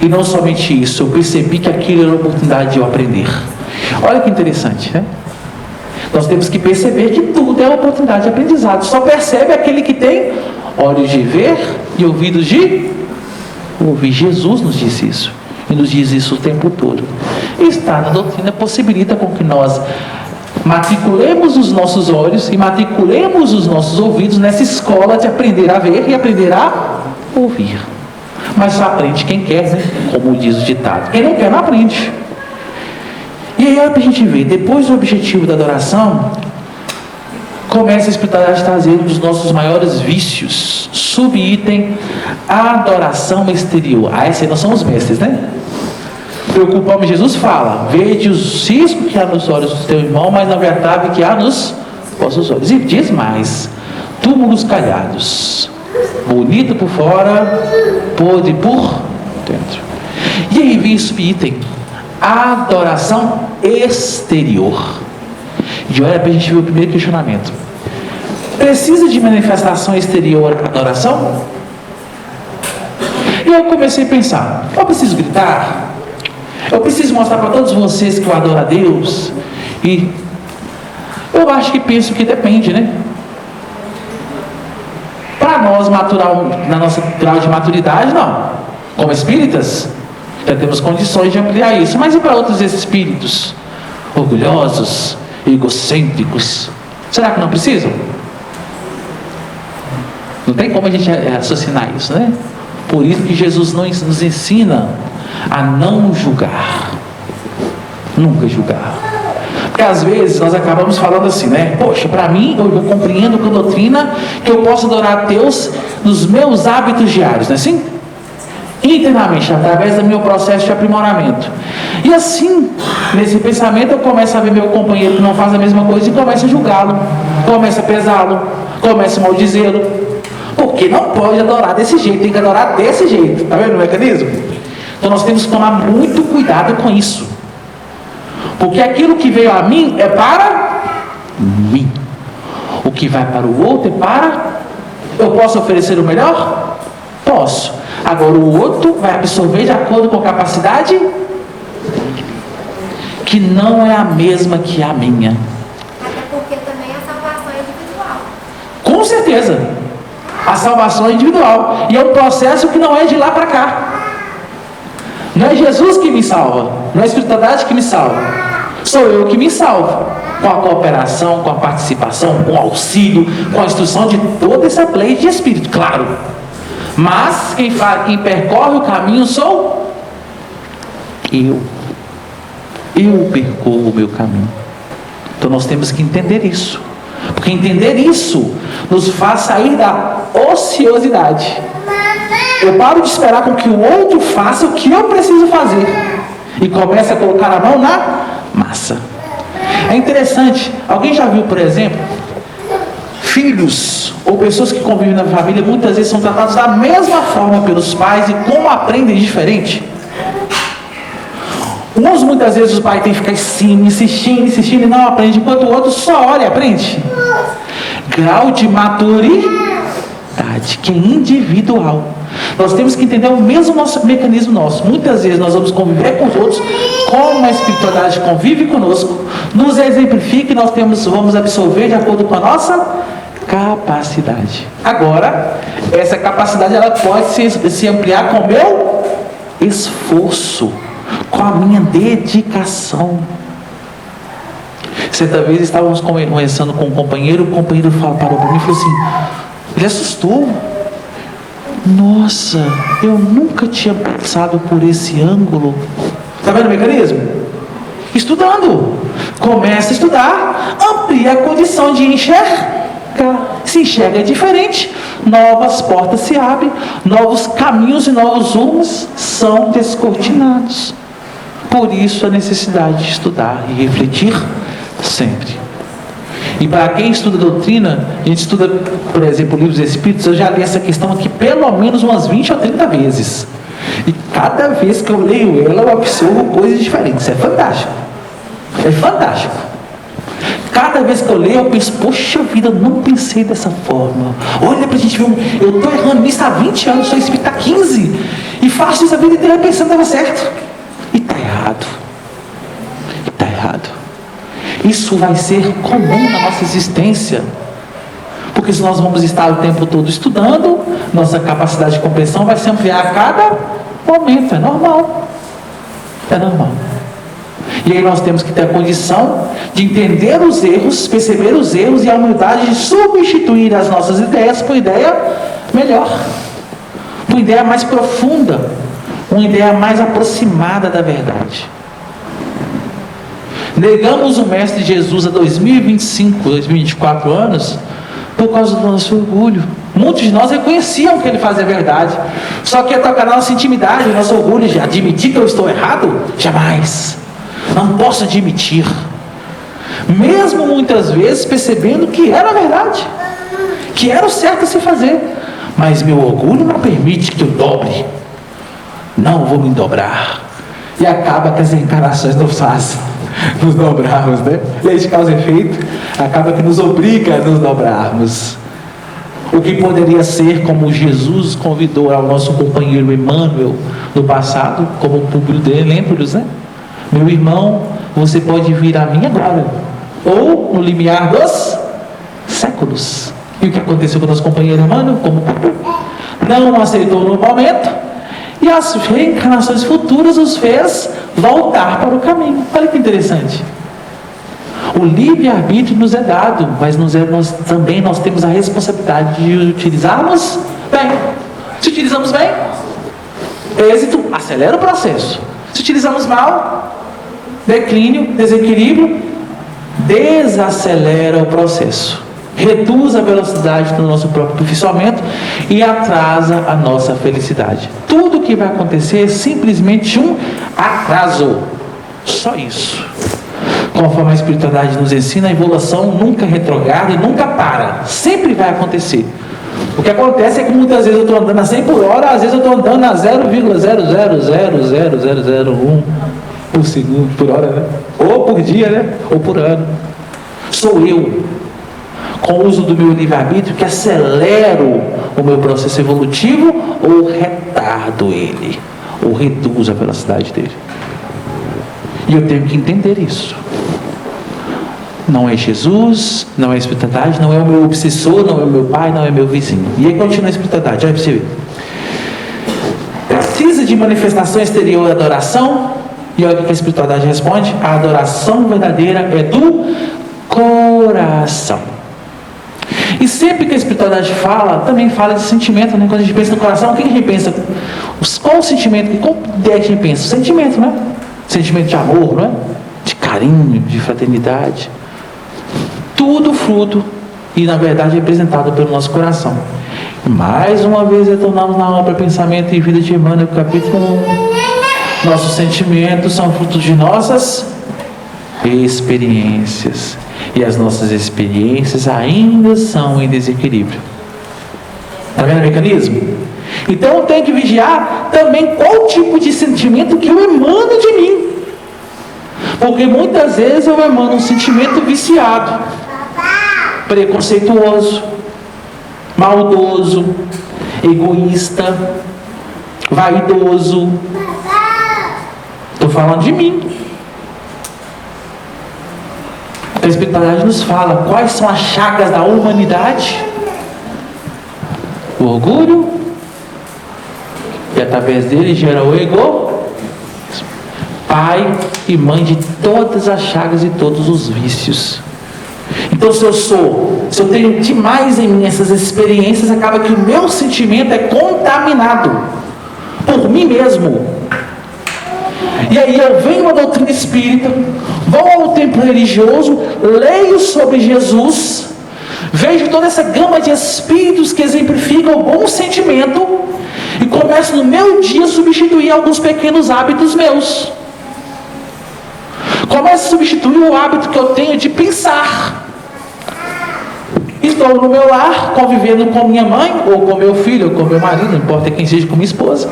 E não somente isso, eu percebi que aquilo era uma oportunidade de eu aprender. Olha que interessante, né? Nós temos que perceber que tudo é uma oportunidade de aprendizado. Só percebe aquele que tem olhos de ver e ouvidos de ouvir. Jesus nos disse isso. E nos diz isso o tempo todo. E estar na doutrina possibilita com que nós matriculemos os nossos olhos e matriculemos os nossos ouvidos nessa escola de aprender a ver e aprender a ouvir. Mas só aprende quem quer, né? Como diz o ditado. Quem não quer, não aprende. E aí, olha para a gente ver, depois do objetivo da adoração, começa a espiritualidade a trazer um dos nossos maiores vícios. Subitem a adoração exterior. Ah, esses aí não são os mestres, né? Preocupamos, Jesus fala: vede o cisco que há nos olhos do teu irmão, mas na verdade que há nos vossos olhos. E diz mais: túmulos calhados, bonito por fora, podre por dentro. E aí vem esse item: adoração exterior. E olha para a gente ver o primeiro questionamento: precisa de manifestação exterior a adoração? E eu comecei a pensar: eu preciso gritar? Eu preciso mostrar para todos vocês que eu adoro a Deus? E eu acho que penso que depende, né? Para nós, na nossa grau de maturidade, não. Como espíritas, já temos condições de ampliar isso. Mas e para outros espíritos orgulhosos, egocêntricos? Será que não precisam? Não tem como a gente raciocinar isso, né? Por isso que Jesus nos ensina a não julgar. Nunca julgar. Porque às vezes nós acabamos falando assim, né? Poxa, para mim, eu compreendo com a doutrina que eu posso adorar a Deus nos meus hábitos diários, não é assim? Internamente, através do meu processo de aprimoramento. E assim, nesse pensamento, eu começo a ver meu companheiro que não faz a mesma coisa e começo a julgá-lo, começo a pesá-lo, começo a maldizê-lo. Porque não pode adorar desse jeito, tem que adorar desse jeito. Está vendo o mecanismo? Então nós temos que tomar muito cuidado com isso. Porque aquilo que veio a mim é para mim. que vai para o outro é para... Eu posso oferecer o melhor? Posso. Agora o outro vai absorver de acordo com a capacidade que não é a mesma que a minha. Até porque também a salvação é individual. Com certeza. A salvação é individual. E é um processo que não é de lá para cá. Não é Jesus que me salva. Não é a espiritualidade que me salva. Sou eu que me salvo. Com a cooperação, com a participação, com o auxílio, com a instrução de toda essa play de espírito, claro. Mas quem percorre o caminho sou eu. Eu percorro o meu caminho. Então nós temos que entender isso. Porque entender isso nos faz sair da ociosidade. Eu paro de esperar com que o outro faça o que eu preciso fazer. E começo a colocar a mão na massa. É interessante. Alguém já viu, por exemplo, filhos ou pessoas que convivem na família muitas vezes são tratados da mesma forma pelos pais e como aprendem diferente? Uns muitas vezes os pais têm que ficar insistindo e não aprende, enquanto o outro só olha e aprende. Grau de maturidade que é individual. Nós temos que entender o mesmo mecanismo nosso. Muitas vezes nós vamos conviver com os outros, como a espiritualidade convive conosco, nos exemplifica e nós vamos absorver de acordo com a nossa capacidade. Agora, essa capacidade ela pode se ampliar com o meu esforço, com a minha dedicação. Certa vez estávamos conversando com um companheiro, o companheiro parou para mim e falou assim, ele assustou. Nossa, eu nunca tinha passado por esse ângulo. Está vendo o mecanismo? Estudando. Começa a estudar, amplia a condição de enxergar. Se enxerga diferente, novas portas se abrem, novos caminhos e novos rumos são descortinados. Por isso a necessidade de estudar e refletir sempre. E para quem estuda doutrina, a gente estuda, por exemplo, livros espíritos, eu já li essa questão aqui pelo menos umas 20 ou 30 vezes. E cada vez que eu leio ela, eu absorvo coisas diferentes. É fantástico. É fantástico. Cada vez que eu leio, eu penso, poxa vida, eu não pensei dessa forma. Olha pra gente ver, eu estou errando nisso há 20 anos, sou espírita há 15, e faço isso a vida inteira pensando que estava certo. E está errado. E está errado. Isso vai ser comum na nossa existência. Porque se nós vamos estar o tempo todo estudando, nossa capacidade de compreensão vai se ampliar a cada momento. É normal. É normal. E aí nós temos que ter a condição de entender os erros, perceber os erros e a humildade de substituir as nossas ideias por ideia melhor, por ideia mais profunda, uma ideia mais aproximada da verdade. Negamos o Mestre Jesus há 2025, 2024 anos por causa do nosso orgulho. Muitos de nós reconheciam que ele fazia verdade, só que ia tocar na nossa intimidade, nosso orgulho de admitir que eu estou errado? Jamais. Não posso admitir. Mesmo muitas vezes percebendo que era verdade, que era o certo a se fazer, mas meu orgulho não permite que eu dobre. Não vou me dobrar. E acaba que as encarnações nos fazem nos dobrarmos, né? Lei de causa e efeito acaba que nos obriga a nos dobrarmos. O que poderia ser como Jesus convidou ao nosso companheiro Emmanuel no passado, como o público dele, lembra-lhes, né? Meu irmão, você pode vir a mim agora, ou no limiar dos séculos. E o que aconteceu com o nosso companheiro Emmanuel? Como não aceitou no momento, e as reencarnações futuras os fez voltar para o caminho. Olha que interessante. O livre-arbítrio nos é dado, mas nós também temos a responsabilidade de utilizarmos bem. Se utilizamos bem, êxito, acelera o processo. Se utilizamos mal, declínio, desequilíbrio, desacelera o processo. Reduz a velocidade do nosso próprio aperfeiçoamento e atrasa a nossa felicidade. Tudo que vai acontecer é simplesmente um atraso. Só isso. Conforme a espiritualidade nos ensina, a evolução nunca retrograda e nunca para. Sempre vai acontecer. O que acontece é que muitas vezes eu estou andando a 100 por hora, às vezes eu estou andando a 0,000001 por segundo, por hora, né? Ou por dia, né? Ou por ano. Sou eu. Com o uso do meu livre-arbítrio, que acelero o meu processo evolutivo ou retardo ele, ou reduzo a velocidade dele. E eu tenho que entender isso. Não é Jesus, não é a espiritualidade, não é o meu obsessor, não é o meu pai, não é meu vizinho. E aí continua a espiritualidade, olha para você ver. Precisa de manifestação exterior da adoração? E olha o que a espiritualidade responde: a adoração verdadeira é do coração. E sempre que a espiritualidade fala, também fala de sentimento, né? Quando a gente pensa no coração, o que a gente pensa? Qual o sentimento? Qual ideia que a gente pensa? Sentimento, não é? Sentimento de amor, não é? De carinho, de fraternidade. Tudo fruto e, na verdade, representado pelo nosso coração. Mais uma vez, retornamos na obra Pensamento e Vida de Emmanuel, capítulo 1. Nossos sentimentos são frutos de nossas experiências. E as nossas experiências ainda são em desequilíbrio. Está vendo o mecanismo? Então eu tenho que vigiar também qual tipo de sentimento que eu emano de mim. Porque muitas vezes eu emano um sentimento viciado, preconceituoso, maldoso, egoísta, vaidoso. Estou falando de mim. A espiritualidade nos fala quais são as chagas da humanidade: o orgulho, e através dele gera o ego, pai e mãe de todas as chagas e todos os vícios. Então, se eu tenho demais em mim essas experiências, acaba que o meu sentimento é contaminado por mim mesmo. E aí eu venho à doutrina espírita, vou ao templo religioso, leio sobre Jesus, vejo toda essa gama de espíritos que exemplificam o bom sentimento e começo no meu dia a substituir alguns pequenos hábitos meus. Começo a substituir o hábito que eu tenho de pensar. Estou no meu lar, convivendo com minha mãe, ou com meu filho, ou com meu marido, não importa quem seja, com minha esposa.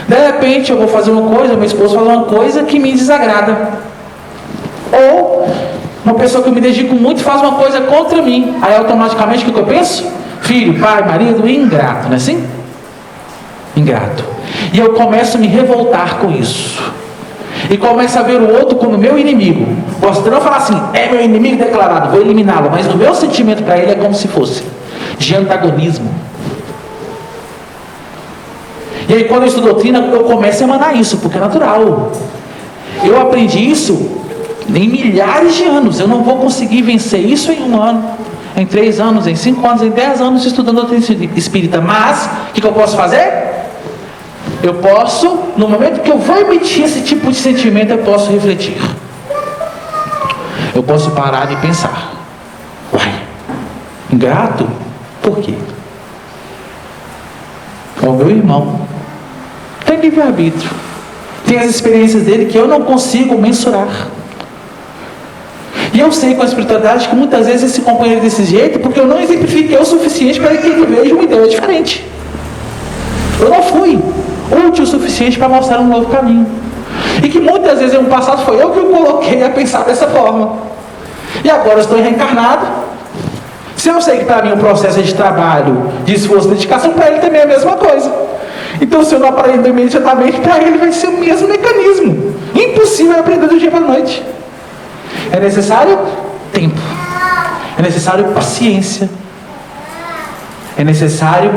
De repente eu vou fazer uma coisa, minha esposa faz uma coisa que me desagrada. Ou uma pessoa que eu me dedico muito faz uma coisa contra mim. Aí automaticamente o que eu penso? Filho, pai, marido, ingrato, não é assim? Ingrato. E eu começo a me revoltar com isso. E começo a ver o outro como meu inimigo. Posso não falar assim, é meu inimigo declarado, vou eliminá-lo. Mas o meu sentimento para ele é como se fosse de antagonismo. E aí quando eu estudo doutrina, eu começo a emanar isso, porque é natural. Eu aprendi isso em milhares de anos. Eu não vou conseguir vencer isso em 1 ano, em 3 anos, em 5 anos, em 10 anos estudando doutrina espírita. Mas, o que eu posso fazer? Eu posso, no momento que eu vou emitir esse tipo de sentimento, eu posso refletir. Eu posso parar e pensar. Uai, ingrato? Por quê? É o meu irmão. Tem livre-arbítrio. Tem as experiências dele que eu não consigo mensurar. E eu sei com a espiritualidade que muitas vezes esse companheiro desse jeito, porque eu não exemplifiquei o suficiente para que ele veja uma ideia diferente. Eu não fui útil o suficiente para mostrar um novo caminho. E que muitas vezes no passado foi eu que o coloquei a pensar dessa forma. E agora eu estou reencarnado. Se eu sei que para mim o processo é de trabalho, de esforço, de dedicação, para ele também é a mesma coisa. Então se eu não aprender imediatamente, para ele vai ser o mesmo mecanismo. Impossível aprender do dia para a noite. É necessário tempo. É necessário paciência. É necessário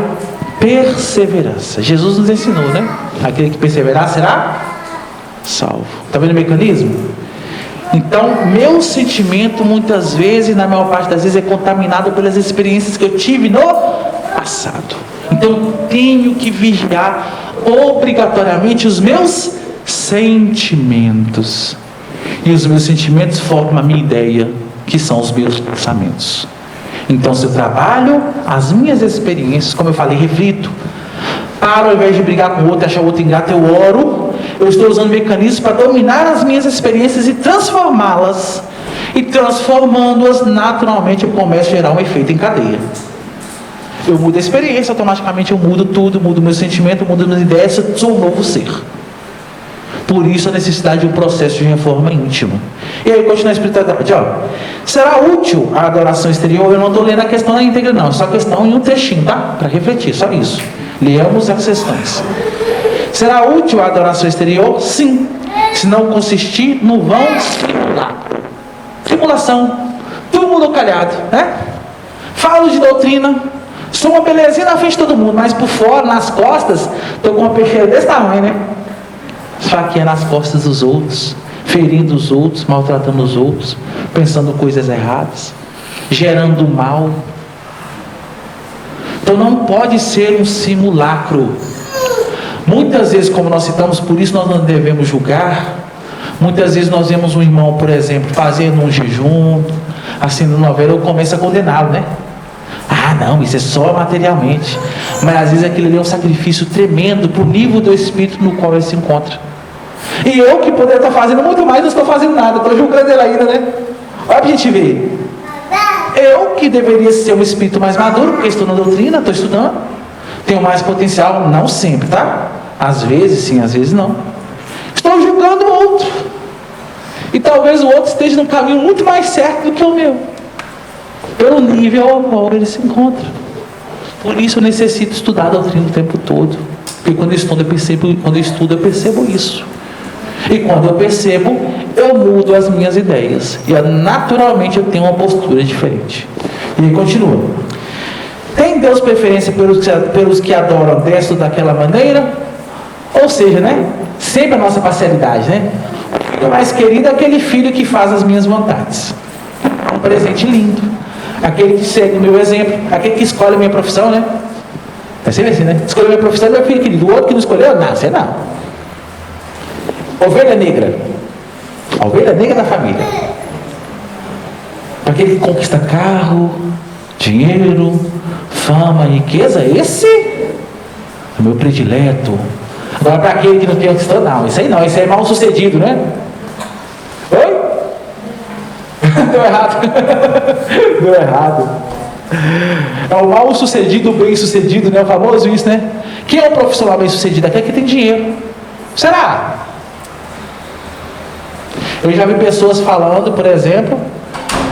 perseverança. Jesus nos ensinou, né? Aquele que perseverar será salvo. Está vendo o mecanismo? Então, meu sentimento muitas vezes, na maior parte das vezes, é contaminado pelas experiências que eu tive no passado. Então, eu tenho que vigiar obrigatoriamente os meus sentimentos. E os meus sentimentos formam a minha ideia, que são os meus pensamentos. Então, se eu trabalho as minhas experiências, como eu falei, reflito. Para, ao invés de brigar com o outro e achar o outro ingrato, eu oro. Eu estou usando mecanismos para dominar as minhas experiências e transformá-las. E transformando-as, naturalmente, eu começo a gerar um efeito em cadeia. Eu mudo a experiência, automaticamente eu mudo tudo, mudo meu sentimento, mudo minhas ideias, eu sou um novo ser. Por isso a necessidade de um processo de reforma íntima. E aí continua a espiritualidade, ó. Será útil a adoração exterior? Eu não estou lendo a questão na íntegra não, só a questão em um trechinho, tá? Para refletir, só isso. Leamos as questões. Será útil a adoração exterior? Sim. Se não consistir no vão simulacro. Simulação. Túmulo calhado, né? Falo de doutrina. Sou uma belezinha na frente de todo mundo, mas por fora, nas costas, estou com uma peixeira desse tamanho, né? Esfaqueando nas costas dos outros, ferindo os outros, maltratando os outros, pensando coisas erradas, gerando mal. Então não pode ser um simulacro. Muitas vezes, como nós citamos, por isso nós não devemos julgar. Muitas vezes nós vemos um irmão, por exemplo, fazendo um jejum, assistindo novela, ou começa a condená-lo, né? Ah, não, isso é só materialmente. Mas às vezes aquilo ali é um sacrifício tremendo para o nível do espírito no qual ele se encontra. E eu que poderia estar fazendo muito mais, não estou fazendo nada, estou julgando ele ainda, né? Olha para a gente ver. Eu que deveria ser um espírito mais maduro, porque estou na doutrina, estou estudando, tenho mais potencial, não sempre, tá? Às vezes sim, às vezes não. Estou julgando o outro. E talvez o outro esteja num caminho muito mais certo do que o meu, pelo nível ao qual ele se encontra. Por isso eu necessito estudar a doutrina o tempo todo. Porque quando eu estudo, eu percebo isso. E quando eu percebo, eu mudo as minhas ideias. E naturalmente eu tenho uma postura diferente. E ele continua. Tem Deus preferência pelos que adoram desta ou daquela maneira? Ou seja, né? Sempre a nossa parcialidade, né? O filho mais querido é aquele filho que faz as minhas vontades. Um presente lindo. Aquele que segue o meu exemplo. Aquele que escolhe a minha profissão, né? É sempre assim, né? Escolheu a minha profissão é meu filho querido. O outro que não escolheu, não, você não. Ovelha negra. A ovelha negra da família. Aquele que conquista carro, dinheiro, fama, riqueza, esse é o meu predileto. Agora para aquele que não tem conquistado, não, isso aí não, isso aí é mal sucedido, né? Oi? Deu errado. Deu errado. É o mal sucedido, o bem sucedido, né? O famoso isso, né? Quem é o profissional bem sucedido? Aquele que tem dinheiro. Será? Eu já vi pessoas falando, por exemplo,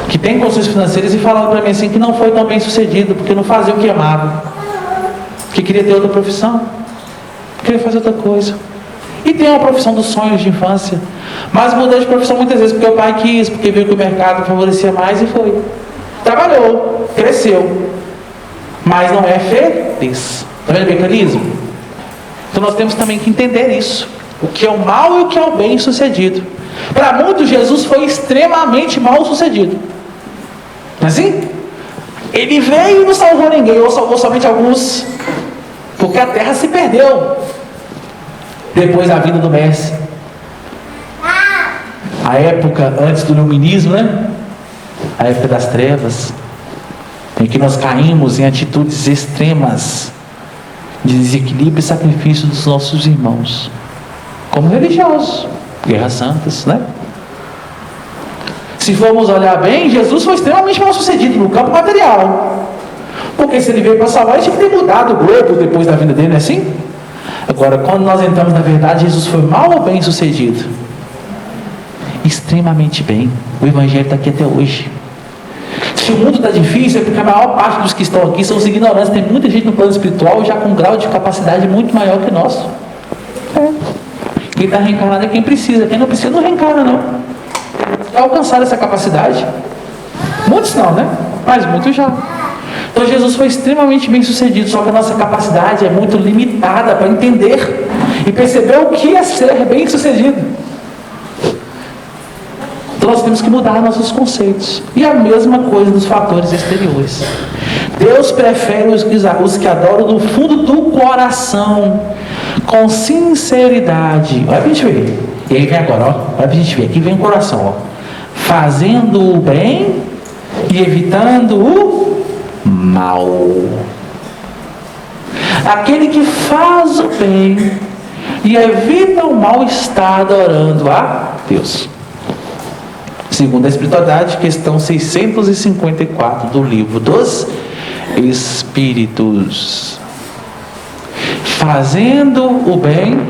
que tem condições financeiras e falando para mim assim que não foi tão bem sucedido, porque não fazia o que amava, que queria ter outra profissão, queria fazer outra coisa. E tem uma profissão dos sonhos de infância, mas mudou de profissão muitas vezes porque o pai quis, porque viu que o mercado favorecia mais e foi. Trabalhou, cresceu, mas não é feliz. Está vendo o mecanismo? Então nós temos também que entender isso. O que é o mal e o que é o bem sucedido. Para muitos, Jesus foi extremamente mal sucedido. Não é assim? Ele veio e não salvou ninguém, ou salvou somente alguns, porque a terra se perdeu depois da vinda do Mestre. A época antes do iluminismo, né? A época das trevas, em que nós caímos em atitudes extremas de desequilíbrio e sacrifício dos nossos irmãos, como religiosos, guerras santas, né? Se formos olhar bem, Jesus foi extremamente mal sucedido no campo material, porque se ele veio para salvar, ele tinha que ter mudado o globo depois da vinda dele, não é assim? Agora, quando nós entramos na verdade, Jesus foi mal ou bem sucedido? Extremamente bem. O Evangelho está aqui até hoje. Se o mundo está difícil, é porque a maior parte dos que estão aqui são os ignorantes. Tem muita gente no plano espiritual já com um grau de capacidade muito maior que o nosso. Quem está reencarnado é quem precisa. Quem não precisa não reencarna, não. Já alcançaram essa capacidade? Muitos não, né? Mas muitos já. Então Jesus foi extremamente bem sucedido, só que a nossa capacidade é muito limitada para entender e perceber o que é ser bem sucedido. Então nós temos que mudar nossos conceitos. E a mesma coisa dos fatores exteriores. Deus prefere os que adoram do fundo do coração, com sinceridade. Olha para a gente ver. E aí vem agora, ó. Olha para a gente ver. Aqui vem o coração, ó. Fazendo o bem e evitando o mal. Aquele que faz o bem e evita o mal está adorando a Deus. Segundo a espiritualidade, questão 654 do livro dos Espíritos. Fazendo o bem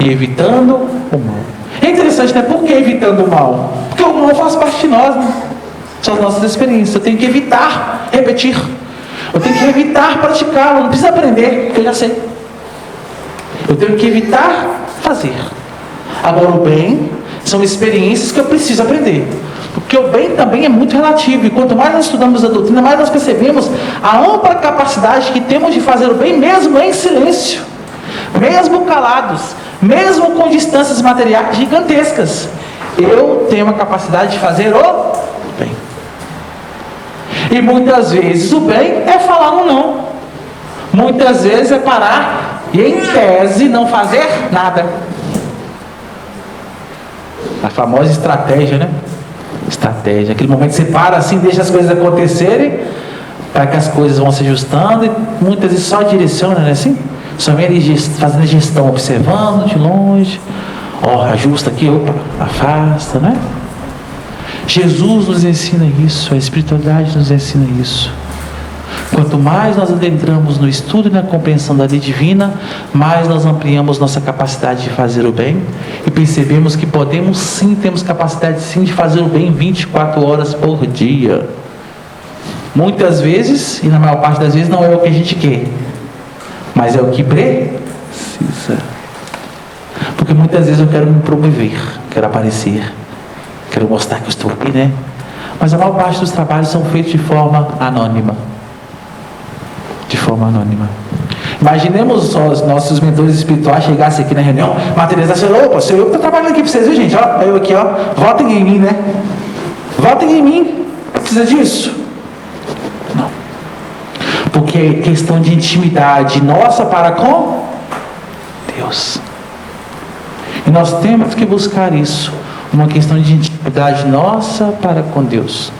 e evitando o mal. É interessante, né? Por que evitando o mal? Porque o mal faz parte de nós, né? São as nossas experiências. Eu tenho que evitar repetir. Eu tenho que evitar praticá-lo. Não precisa aprender, porque eu já sei. Eu tenho que evitar fazer. Agora, o bem são experiências que eu preciso aprender. Porque o bem também é muito relativo. E quanto mais nós estudamos a doutrina, mais nós percebemos a ampla capacidade que temos de fazer o bem, mesmo em silêncio, mesmo calados, mesmo com distâncias materiais gigantescas. Eu tenho a capacidade de fazer o bem. E muitas vezes o bem é falar um não. Muitas vezes é parar e, em tese, não fazer nada. A famosa estratégia, né? Estratégia. Aquele momento que você para assim, deixa as coisas acontecerem, para que as coisas vão se ajustando, e muitas vezes só direciona, né? Assim? Só vem ali fazendo a gestão, observando de longe. Ó, ajusta aqui, opa, afasta, né? Jesus nos ensina isso, a espiritualidade nos ensina isso. Quanto mais nós adentramos no estudo e na compreensão da lei divina, mais nós ampliamos nossa capacidade de fazer o bem e percebemos que podemos sim, temos capacidade sim de fazer o bem 24 horas por dia. Muitas vezes, e na maior parte das vezes, não é o que a gente quer, mas é o que precisa. Porque muitas vezes eu quero me promover, quero aparecer, quero mostrar que eu estou aqui, né? Mas a maior parte dos trabalhos são feitos de forma anônima. De forma anônima. Imaginemos os nossos mentores espirituais chegassem aqui na reunião, materializassem, opa, sou eu que estou trabalhando aqui para vocês, viu, gente? Ó, eu aqui, ó, votem em mim, né? Votem em mim. Precisa disso? Não. Porque é questão de intimidade nossa para com Deus. E nós temos que buscar isso. Uma questão de intimidade nossa para com Deus.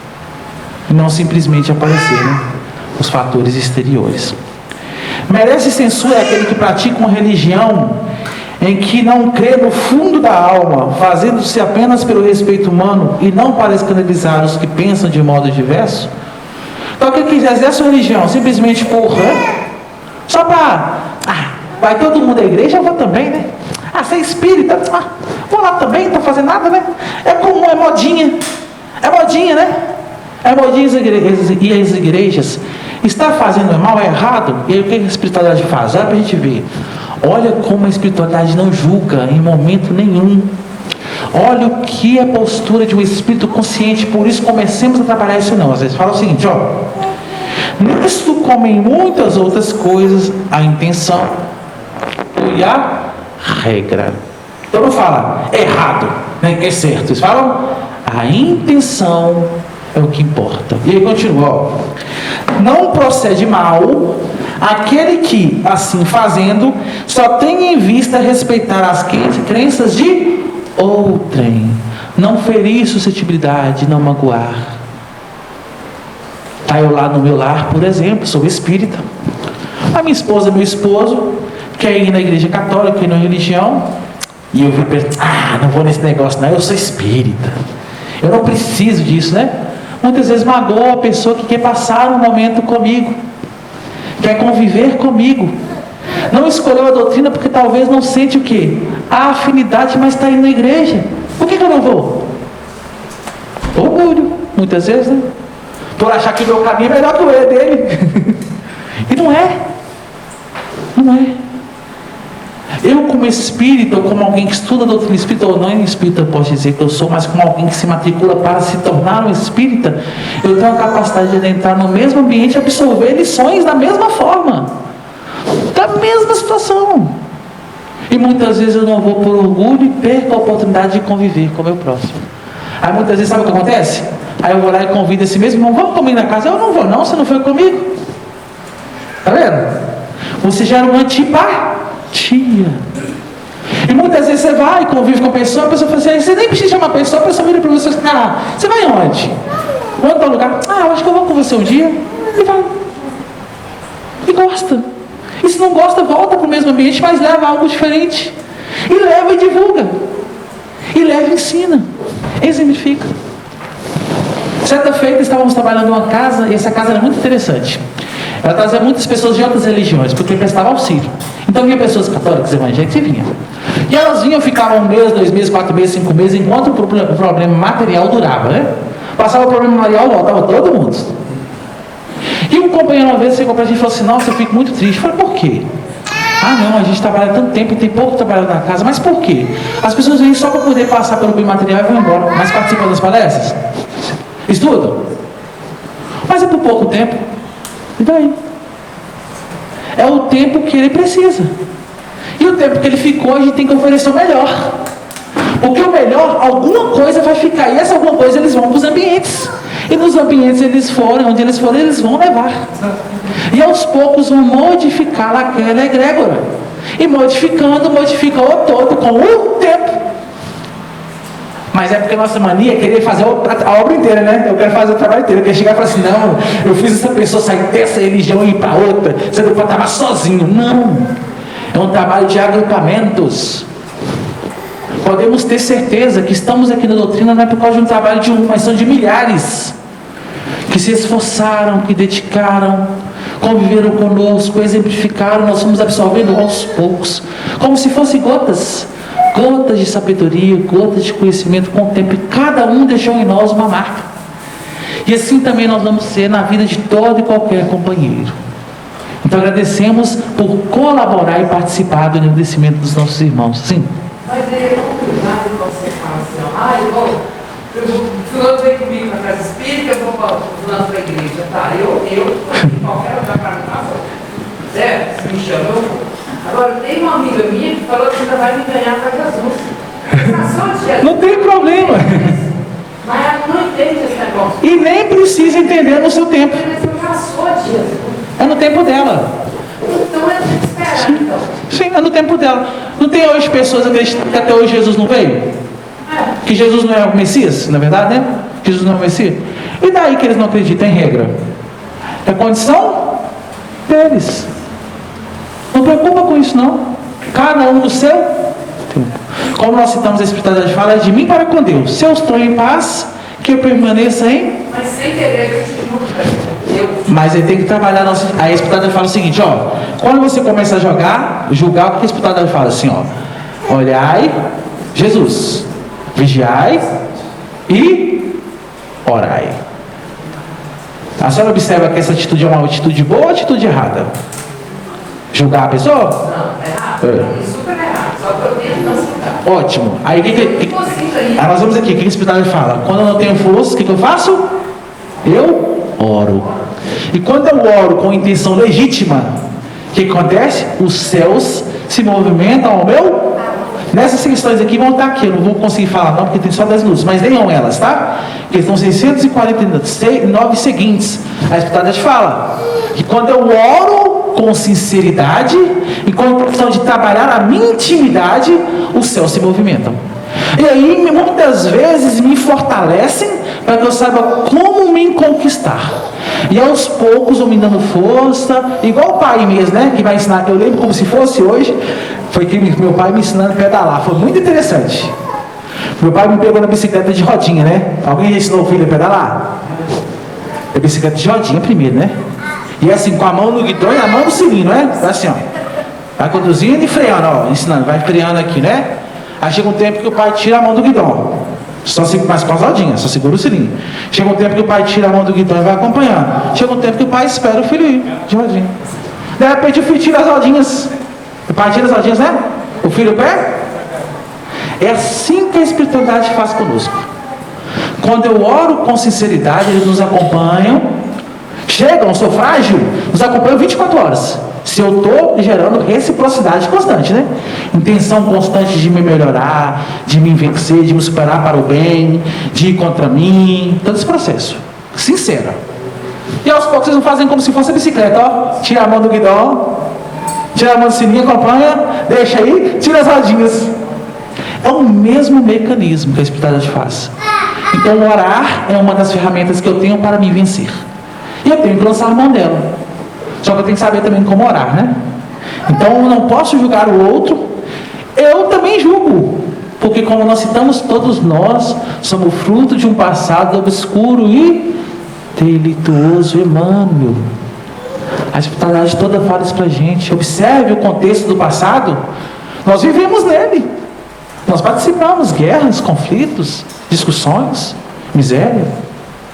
E não simplesmente aparecer, né? Os fatores exteriores. Merece censura aquele que pratica uma religião em que não crê no fundo da alma, fazendo-se apenas pelo respeito humano e não para escandalizar os que pensam de modo diverso. Então aquele que exerce a religião simplesmente por só para vai todo mundo à igreja, eu vou também, né? Você é espírita, vou lá também, não estou fazendo nada, né? É comum, é modinha, né? É modinha e as igrejas. Está fazendo mal, é errado? E aí o que a espiritualidade faz? Olha para a gente ver. Olha como a espiritualidade não julga em momento nenhum. Olha o que é postura de um espírito consciente. Por isso comecemos a trabalhar isso não. Às vezes fala o seguinte, ó. Nisto como em muitas outras coisas, a intenção e a regra. Então não fala errado, né, que é certo. Eles falam a intenção é o que importa. E aí continua, ó. Não procede mal aquele que, assim fazendo, só tem em vista respeitar as crenças de outrem, não ferir suscetibilidade, não magoar. Tá eu lá no meu lar, por exemplo, sou espírita. A minha esposa, meu esposo, quer ir na igreja católica, ir na religião, e eu vou pensar, não vou nesse negócio não, eu sou espírita. Eu não preciso disso, né? Muitas vezes magoa a pessoa que quer passar um momento comigo, quer conviver comigo. Não escolheu a doutrina porque talvez não sente o quê? A afinidade, mas está indo na igreja. Por que eu não vou? Orgulho, muitas vezes, né? Por achar que o meu caminho é melhor que o dele. E não é. Não é. Eu, como espírita, ou como alguém que estuda a doutrina espírita, ou não é espírita, eu posso dizer que eu sou, mas como alguém que se matricula para se tornar um espírita, eu tenho a capacidade de entrar no mesmo ambiente e absorver lições da mesma forma, da mesma situação. E muitas vezes eu não vou por orgulho e perco a oportunidade de conviver com o meu próximo. Aí muitas vezes, sabe o que acontece? Aí eu vou lá e convido esse mesmo irmão, vamos comigo na casa. Eu não vou não, você não foi comigo. Tá vendo? Você gera uma antipatia. E muitas vezes você vai e convive com a pessoa fala assim, você nem precisa chamar a pessoa vira para você, você vai onde? Onde está o lugar? Eu acho que eu vou com você um dia. E vai. E gosta. E se não gosta, volta para o mesmo ambiente, mas leva algo diferente. E leva e divulga. E leva e ensina. Exemplifica. Certa feita estávamos trabalhando em uma casa, e essa casa era muito interessante. Ela trazia muitas pessoas de outras religiões, porque prestava auxílio. Então vinha pessoas católicas, evangélicas, e vinha. E elas vinham, ficavam 1 mês, 2 meses, 4 meses, 5 meses, enquanto o problema material durava, né? Passava o problema material, voltava todo mundo. E um companheiro uma vez chegou pra gente e falou assim: nossa, eu fico muito triste. Eu falei: por quê? Ah, não, a gente trabalha tanto tempo e tem pouco trabalho na casa. Mas por quê? As pessoas vêm só para poder passar pelo bem material e vão embora. Mas participam das palestras? Estudam? Mas é por pouco tempo. E daí? É o tempo que ele precisa. E o tempo que ele ficou, a gente tem que oferecer o melhor. Porque o melhor, alguma coisa vai ficar. E essa alguma coisa eles vão para os ambientes. E nos ambientes eles forem, onde eles forem, eles vão levar. E aos poucos vão modificar aquela egrégora. E modificando, modifica o todo com o tempo. Mas é porque a nossa mania é querer fazer a obra inteira, né? Eu quero fazer o trabalho inteiro. Eu quero chegar e falar assim: não, eu fiz essa pessoa sair dessa religião e ir para outra. Você não pode trabalhar sozinho. Não. É um trabalho de agrupamentos. Podemos ter certeza que estamos aqui na doutrina não é por causa de um trabalho de um, mas são de milhares que se esforçaram, que dedicaram, conviveram conosco, exemplificaram. Nós fomos absorvendo aos poucos, como se fossem gotas de sabedoria, gotas de conhecimento. Com o tempo, cada um deixou em nós uma marca. E assim também nós vamos ser na vida de todo e qualquer companheiro. Então agradecemos por colaborar e participar do engrandecimento dos nossos irmãos. Sim. Mas é complicado quando você fala assim: fulano vem comigo na casa espírita, eu vou para fulano para a igreja. Tá, eu qualquer lugar para mim, certo? Se me chama, eu vou. Agora, tem uma amiga minha que falou que ainda vai me ganhar para Jesus. Não tem problema. Mas ela não entende esse negócio. E nem precisa entender no seu tempo. Mas eu já sou de Jesus. É no tempo dela. Então é tem que esperar, então. Sim, é no tempo dela. Não tem hoje pessoas que acreditam que até hoje Jesus não veio? Que Jesus não é o Messias, na verdade, né? Jesus não é o Messias. E daí que eles não acreditam em regra? É condição deles. Não preocupa com isso, não. Cada um no seu tempo. Como nós citamos a espiritualidade, fala de mim para com Deus. Se eu estou em paz, que eu permaneça em... Mas sem querer, Mas ele tem que trabalhar. A espiritualidade fala o seguinte: ó, quando você começa a julgar, o que a espiritualidade fala assim, ó: olhai Jesus, vigiai e orai. A senhora observa que essa atitude é uma atitude boa ou atitude errada? Julgar a pessoa? não, é errado. Super errado. Só que eu tento não citar. Ótimo. Aí nós vamos aqui, o que a espiritualidade fala? Quando eu não tenho força, o que eu faço? Eu oro. E quando eu oro com intenção legítima, o que acontece? Os céus se movimentam ao meu. Nessas questões aqui vão estar aqui. Eu não vou conseguir falar não, porque tem só 10 minutos. Mas leiam elas, tá? Porque estão 649 seguintes. A espiritualidade fala que quando eu oro com sinceridade e com a intenção de trabalhar a minha intimidade, os céus se movimentam. E aí muitas vezes me fortalecem para que eu saiba como me conquistar. E aos poucos vão me dando força, igual o pai mesmo, né? Que vai ensinar. Eu lembro como se fosse hoje, foi que meu pai me ensinando a pedalar. Foi muito interessante. Meu pai me pegou na bicicleta de rodinha, né? Alguém já ensinou o filho a pedalar? É bicicleta de rodinha primeiro, né? E assim, com a mão no guidão e a mão no cilindro, né? Assim, ó. Vai conduzindo e freando, ó. Ensinando, vai freando aqui, né? Aí chega um tempo que o pai tira a mão do guidão. Mas com as rodinhas, só segura o cilindro. Chega um tempo que o pai tira a mão do guidão e vai acompanhando. Chega um tempo que o pai espera o filho ir de rodinha. De repente o filho tira as rodinhas. O pai tira as rodinhas, né? O filho pé. É assim que a espiritualidade faz conosco. Quando eu oro com sinceridade, eles nos acompanham. Chegam, sou frágil, nos acompanham 24 horas. Se eu estou gerando reciprocidade constante, né? Intenção constante de me melhorar, de me vencer, de me superar para o bem, de ir contra mim, todo esse processo. Sincera. E aos poucos vocês não fazem como se fosse a bicicleta, ó. Tira a mão do guidão, tira a mão do sininho, acompanha, deixa aí, tira as rodinhas. É o mesmo mecanismo que a espiritualidade faz. Então orar é uma das ferramentas que eu tenho para me vencer. E eu tenho que lançar a mão dela. Só que eu tenho que saber também como orar, né? Então eu não posso julgar o outro. Eu também julgo. Porque como nós citamos, todos nós somos fruto de um passado obscuro e delituoso. Emmanuel. A espiritualidade toda fala isso pra gente. Observe o contexto do passado. Nós vivemos nele. Nós participamos, guerras, conflitos, discussões, miséria,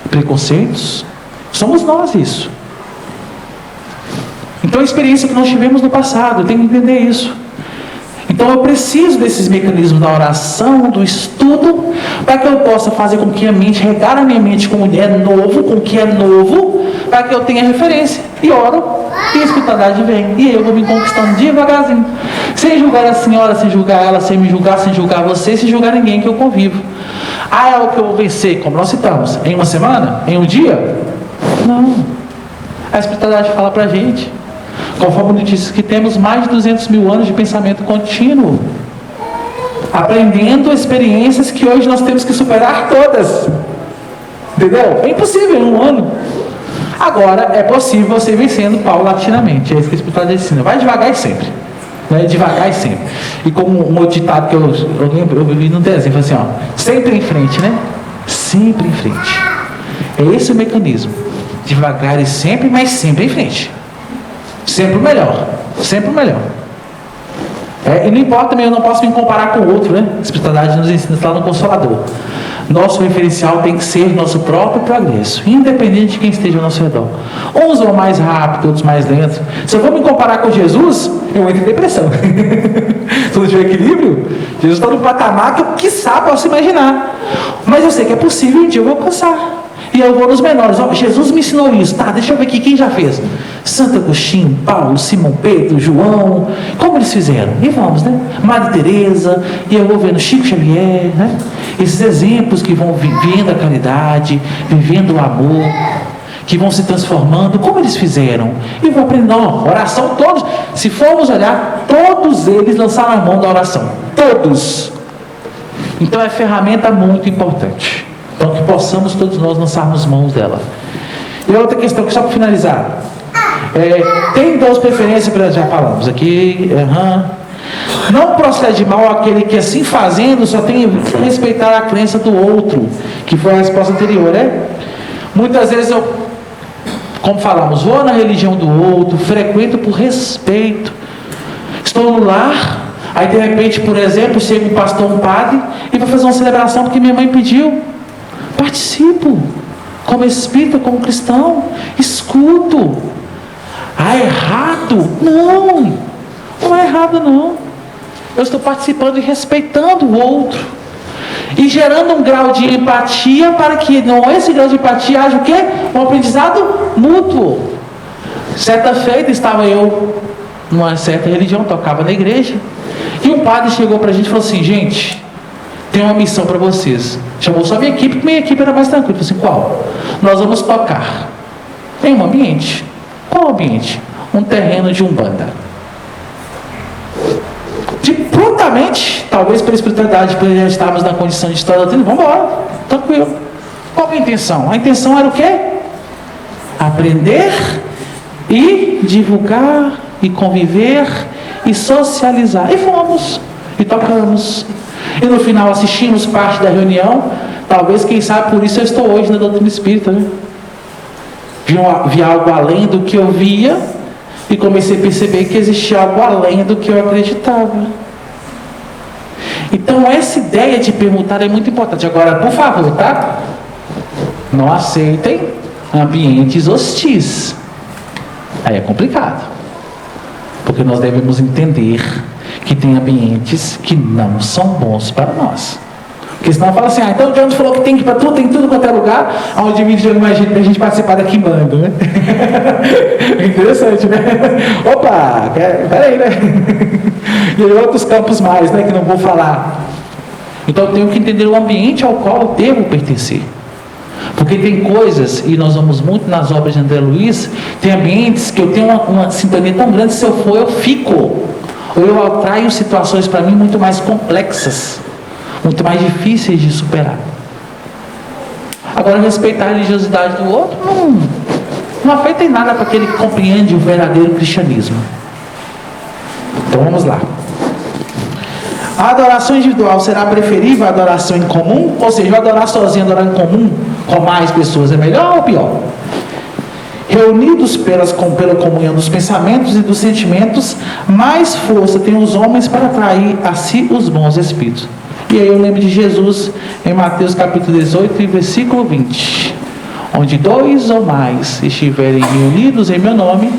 preconceitos. Somos nós isso. Então a experiência que nós tivemos no passado, eu tenho que entender isso. Então eu preciso desses mecanismos da oração, do estudo, para que eu possa fazer com que a mente, regar a minha mente com o que é novo, para que eu tenha referência. E oro, e a espiritualidade vem. E eu vou me conquistando devagarzinho. Sem julgar a senhora, sem julgar ela, sem me julgar, sem julgar você, sem julgar ninguém que eu convivo. Ah, é o que eu vou vencer, como nós citamos, em uma semana? Em um dia? Não. A espiritualidade fala para a gente. Conforme notícias que temos mais de 200 mil anos de pensamento contínuo, aprendendo experiências que hoje nós temos que superar todas. Entendeu? É impossível em um ano. Agora é possível você vencendo paulatinamente. É isso que a espiritualidade ensina. Vai devagar e sempre. Né? Devagar e sempre. E como um outro ditado que eu lembro, eu vi no desenho, assim, ó, sempre em frente, né? Sempre em frente. É esse o mecanismo. Devagar e sempre, mas sempre em frente. Sempre o melhor. Sempre o melhor. E não importa também, eu não posso me comparar com o outro, né? A espiritualidade nos ensina lá no Consolador. Nosso referencial tem que ser nosso próprio progresso, independente de quem esteja ao nosso redor. Uns vão mais rápido, outros mais lentos. Se eu vou me comparar com Jesus, eu entro em depressão. Se não tiver equilíbrio, Jesus está no patamar que eu, quiçá, posso imaginar. Mas eu sei que é possível, um dia eu vou alcançar. E eu vou nos menores. Ó, Jesus me ensinou isso. Tá, deixa eu ver aqui quem já fez. Santo Agostinho, Paulo, Simão Pedro, João. Como eles fizeram? E vamos, né? Madre Teresa. E eu vou vendo Chico Xavier, né? Esses exemplos que vão vivendo a caridade, vivendo o amor, que vão se transformando. Como eles fizeram? E eu vou aprendendo. Ó, oração, todos. Se formos olhar, todos eles lançaram a mão da oração. Todos. Então é ferramenta muito importante. Então que possamos todos nós lançarmos mãos dela. E outra questão, que só para finalizar. Tem duas preferências que nós já falamos aqui. Não procede mal aquele que assim fazendo só tem que respeitar a crença do outro, que foi a resposta anterior, né? Muitas vezes eu, como falamos, vou na religião do outro, frequento por respeito, estou no lar, aí de repente, por exemplo, chega um pastor, um padre, e vai fazer uma celebração porque minha mãe pediu. Participo, como espírita, como cristão, escuto. Ah, é errado? Não, não é errado não. Eu estou participando e respeitando o outro. E gerando um grau de empatia para que esse grau de empatia haja o quê? Um aprendizado mútuo. Certa feita estava eu numa certa religião, tocava na igreja, e um padre chegou para a gente e falou assim: gente, tem uma missão para vocês. Chamou só minha equipe, porque minha equipe era mais tranquila. Falei assim: qual? Nós vamos tocar em um ambiente. Qual ambiente? Um terreno de Umbanda. Prontamente, talvez pela espiritualidade, porque já estávamos na condição de estar vamos embora, tranquilo. Qual é a intenção? A intenção era o quê? Aprender e divulgar e conviver e socializar. E fomos, e tocamos. E no final assistimos parte da reunião. Talvez, quem sabe, por isso eu estou hoje na doutrina espírita, né? Vi algo além do que eu via e comecei a perceber que existia algo além do que eu acreditava. Então essa ideia de perguntar é muito importante. Agora, por favor, tá? Não aceitem ambientes hostis. Aí é complicado. Porque nós devemos entender que tem ambientes que não são bons para nós. Porque senão fala assim: então o Jones falou que tem que ir para tudo, tem tudo quanto é lugar, onde me joga mais gente pra gente participar daqui mando, né? Interessante, né? Opa, peraí, né? E aí outros campos mais, né, que não vou falar. Então eu tenho que entender o ambiente ao qual eu devo pertencer. Porque tem coisas, e nós vamos muito nas obras de André Luiz, tem ambientes que eu tenho uma sintonia tão grande, se eu for, eu fico. Ou eu atraio situações para mim muito mais complexas, muito mais difíceis de superar. Agora, respeitar a religiosidade do outro não afeta em nada para aquele que compreende o verdadeiro cristianismo. Então vamos lá. A adoração individual será preferível à adoração em comum? Ou seja, adorar sozinho, adorar em comum com mais pessoas é melhor ou pior? Reunidos pela comunhão dos pensamentos e dos sentimentos, mais força têm os homens para atrair a si os bons espíritos. E aí eu lembro de Jesus em Mateus capítulo 18, versículo 20. Onde 2 ou mais estiverem reunidos em meu nome,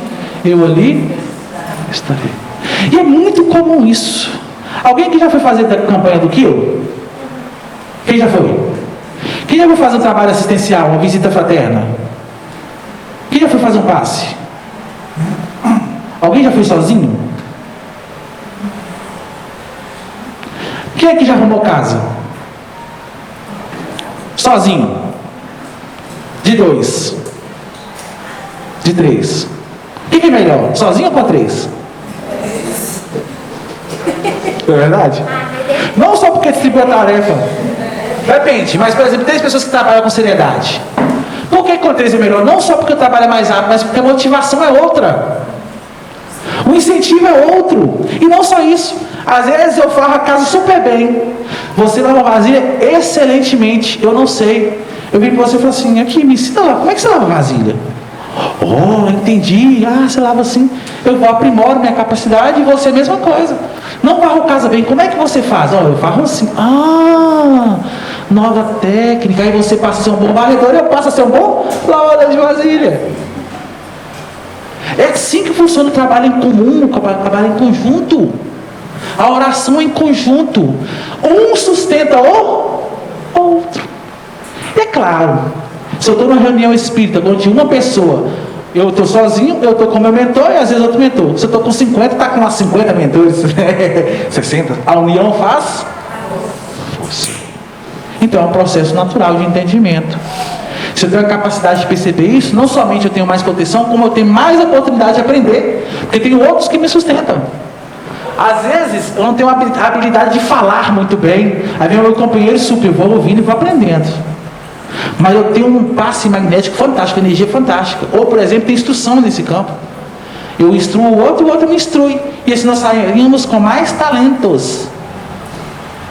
eu ali estarei. E é muito comum isso. Alguém que já foi fazer a campanha do quilo? Quem já foi? Quem já foi fazer um trabalho assistencial, uma visita fraterna? Quem já foi fazer um passe? Alguém já foi sozinho? Quem é que já arrumou casa? Sozinho? De 2? De 3? O que é melhor? Sozinho ou com 3? É verdade? Não só porque distribui a tarefa. Depende, mas por exemplo, tem pessoas que trabalham com seriedade. Por que com 3 é melhor? Não só porque o trabalho é mais rápido, mas porque a motivação é outra. O incentivo é outro. E não só isso. Às vezes eu farro a casa super bem. Você lava vasilha excelentemente. Eu não sei. Eu vim para você e falei assim, aqui, me ensina lá, como é que você lava vasilha? Oh, entendi. Ah, você lava assim. Eu vou aprimoro minha capacidade e você a mesma coisa. Não varro casa bem, como é que você faz? Oh, eu varro assim. Ah, nova técnica. Aí você passa a ser um bom varredor e eu passo a ser um bom lavador de vasilha. É assim que funciona o trabalho em comum, o trabalho em conjunto. A oração é em conjunto. Um sustenta o outro. E é claro, se eu estou numa reunião espírita onde uma pessoa, eu estou sozinho, eu estou com meu mentor e às vezes outro mentor. Se eu estou com 50, está com umas 50 mentores, 60. A união faz força. Então é um processo natural de entendimento. Se eu tenho a capacidade de perceber isso, não somente eu tenho mais proteção, como eu tenho mais oportunidade de aprender, porque tenho outros que me sustentam. Às vezes eu não tenho a habilidade de falar muito bem, aí vem o meu companheiro super, eu vou ouvindo e vou aprendendo. Mas eu tenho um passe magnético fantástico, energia fantástica. Ou, por exemplo, tem instrução nesse campo. Eu instruo o outro e o outro me instrui. E assim nós saímos com mais talentos.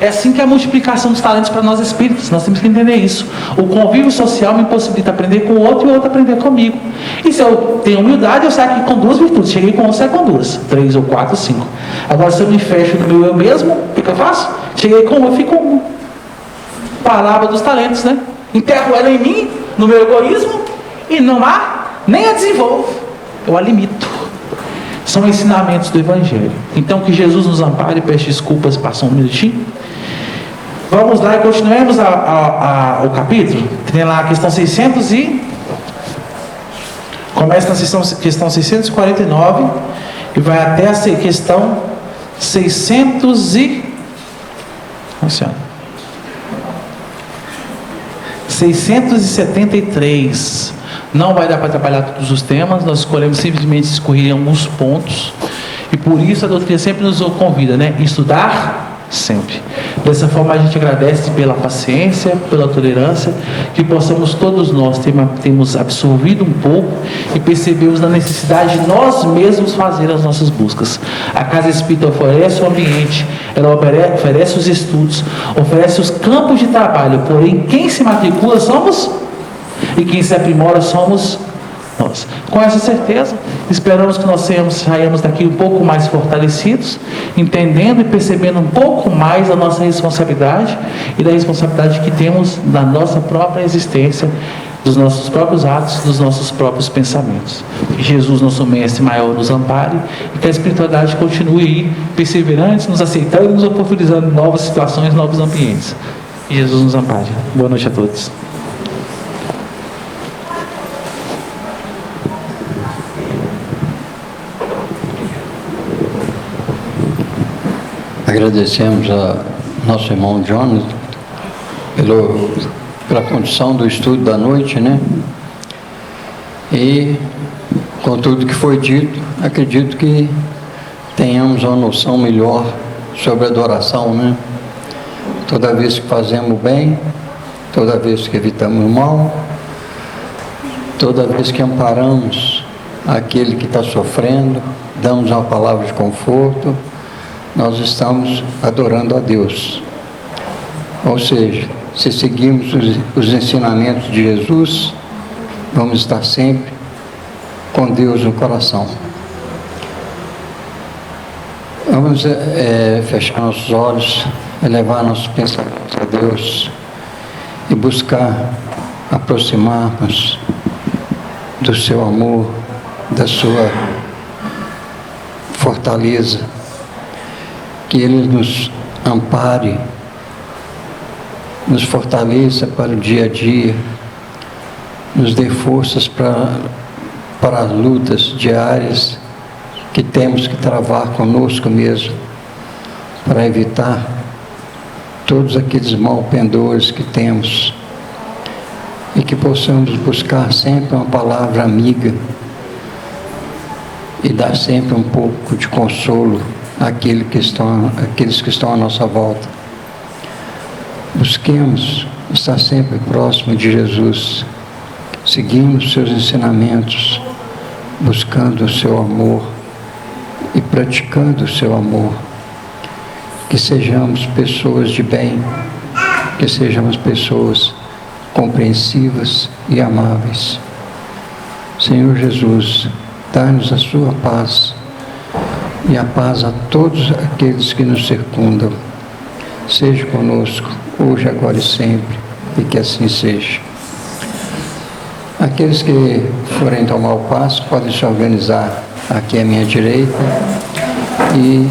É assim que é a multiplicação dos talentos para nós espíritos. Nós temos que entender isso. O convívio social me possibilita aprender com o outro e o outro aprender comigo. E se eu tenho humildade, eu saio aqui com 2 virtudes. Cheguei com 1, saio com 2. 3 ou 4, 5. Agora, se eu me fecho no meu eu mesmo, o que eu faço? Cheguei com 1, eu fico com 1. Palavra dos talentos, né? Enterro ela em mim, no meu egoísmo, e não há, nem a desenvolvo. Eu a limito. São ensinamentos do Evangelho. Então, que Jesus nos ampare, peço desculpas, passa um minutinho. Vamos lá e continuemos o capítulo. Tem lá a questão 600 e... Começa na questão 649 e vai até a questão 600 e... Nossa, 673. Não vai dar para trabalhar todos os temas, nós escolhemos simplesmente escolher alguns pontos, e por isso a doutrina sempre nos convida, né? Estudar sempre. Dessa forma a gente agradece pela paciência, pela tolerância, que possamos todos nós termos absorvido um pouco e percebemos na necessidade de nós mesmos fazer as nossas buscas. A Casa Espírita oferece o ambiente, ela oferece os estudos, oferece os campos de trabalho, porém quem se matricula somos, e quem se aprimora somos nós. Com essa certeza, esperamos que nós saiamos daqui um pouco mais fortalecidos, entendendo e percebendo um pouco mais a nossa responsabilidade e da responsabilidade que temos na nossa própria existência, dos nossos próprios atos, dos nossos próprios pensamentos. Que Jesus, nosso mestre maior, nos ampare e que a espiritualidade continue aí, perseverantes, nos aceitando, nos oportunizando novas situações, novos ambientes. Que Jesus nos ampare. Boa noite a todos. Agradecemos a nosso irmão Jonas pela condição do estudo da noite, né? E com tudo que foi dito, acredito que tenhamos uma noção melhor sobre a adoração, né? Toda vez que fazemos o bem, toda vez que evitamos o mal, toda vez que amparamos aquele que está sofrendo, damos uma palavra de conforto, nós estamos adorando a Deus. Ou seja, se seguirmos os ensinamentos de Jesus, vamos estar sempre com Deus no coração. Vamos fechar nossos olhos, elevar nossos pensamentos a Deus e buscar aproximar-nos do seu amor, da sua fortaleza, que Ele nos ampare, nos fortaleça para o dia a dia, nos dê forças para as lutas diárias que temos que travar conosco mesmo, para evitar todos aqueles mal pendores que temos, e que possamos buscar sempre uma palavra amiga e dar sempre um pouco de consolo àqueles que estão à nossa volta. Busquemos estar sempre próximo de Jesus, seguindo os seus ensinamentos, buscando o seu amor e praticando o seu amor. Que sejamos pessoas de bem, que sejamos pessoas compreensivas e amáveis. Senhor Jesus, dá-nos a sua paz e a paz a todos aqueles que nos circundam. Seja conosco, hoje, agora e sempre, e que assim seja. Aqueles que forem tomar o passo podem se organizar aqui à minha direita e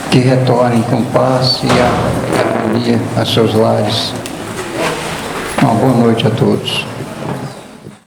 que retornem com paz e harmonia a seus lares. Uma boa noite a todos.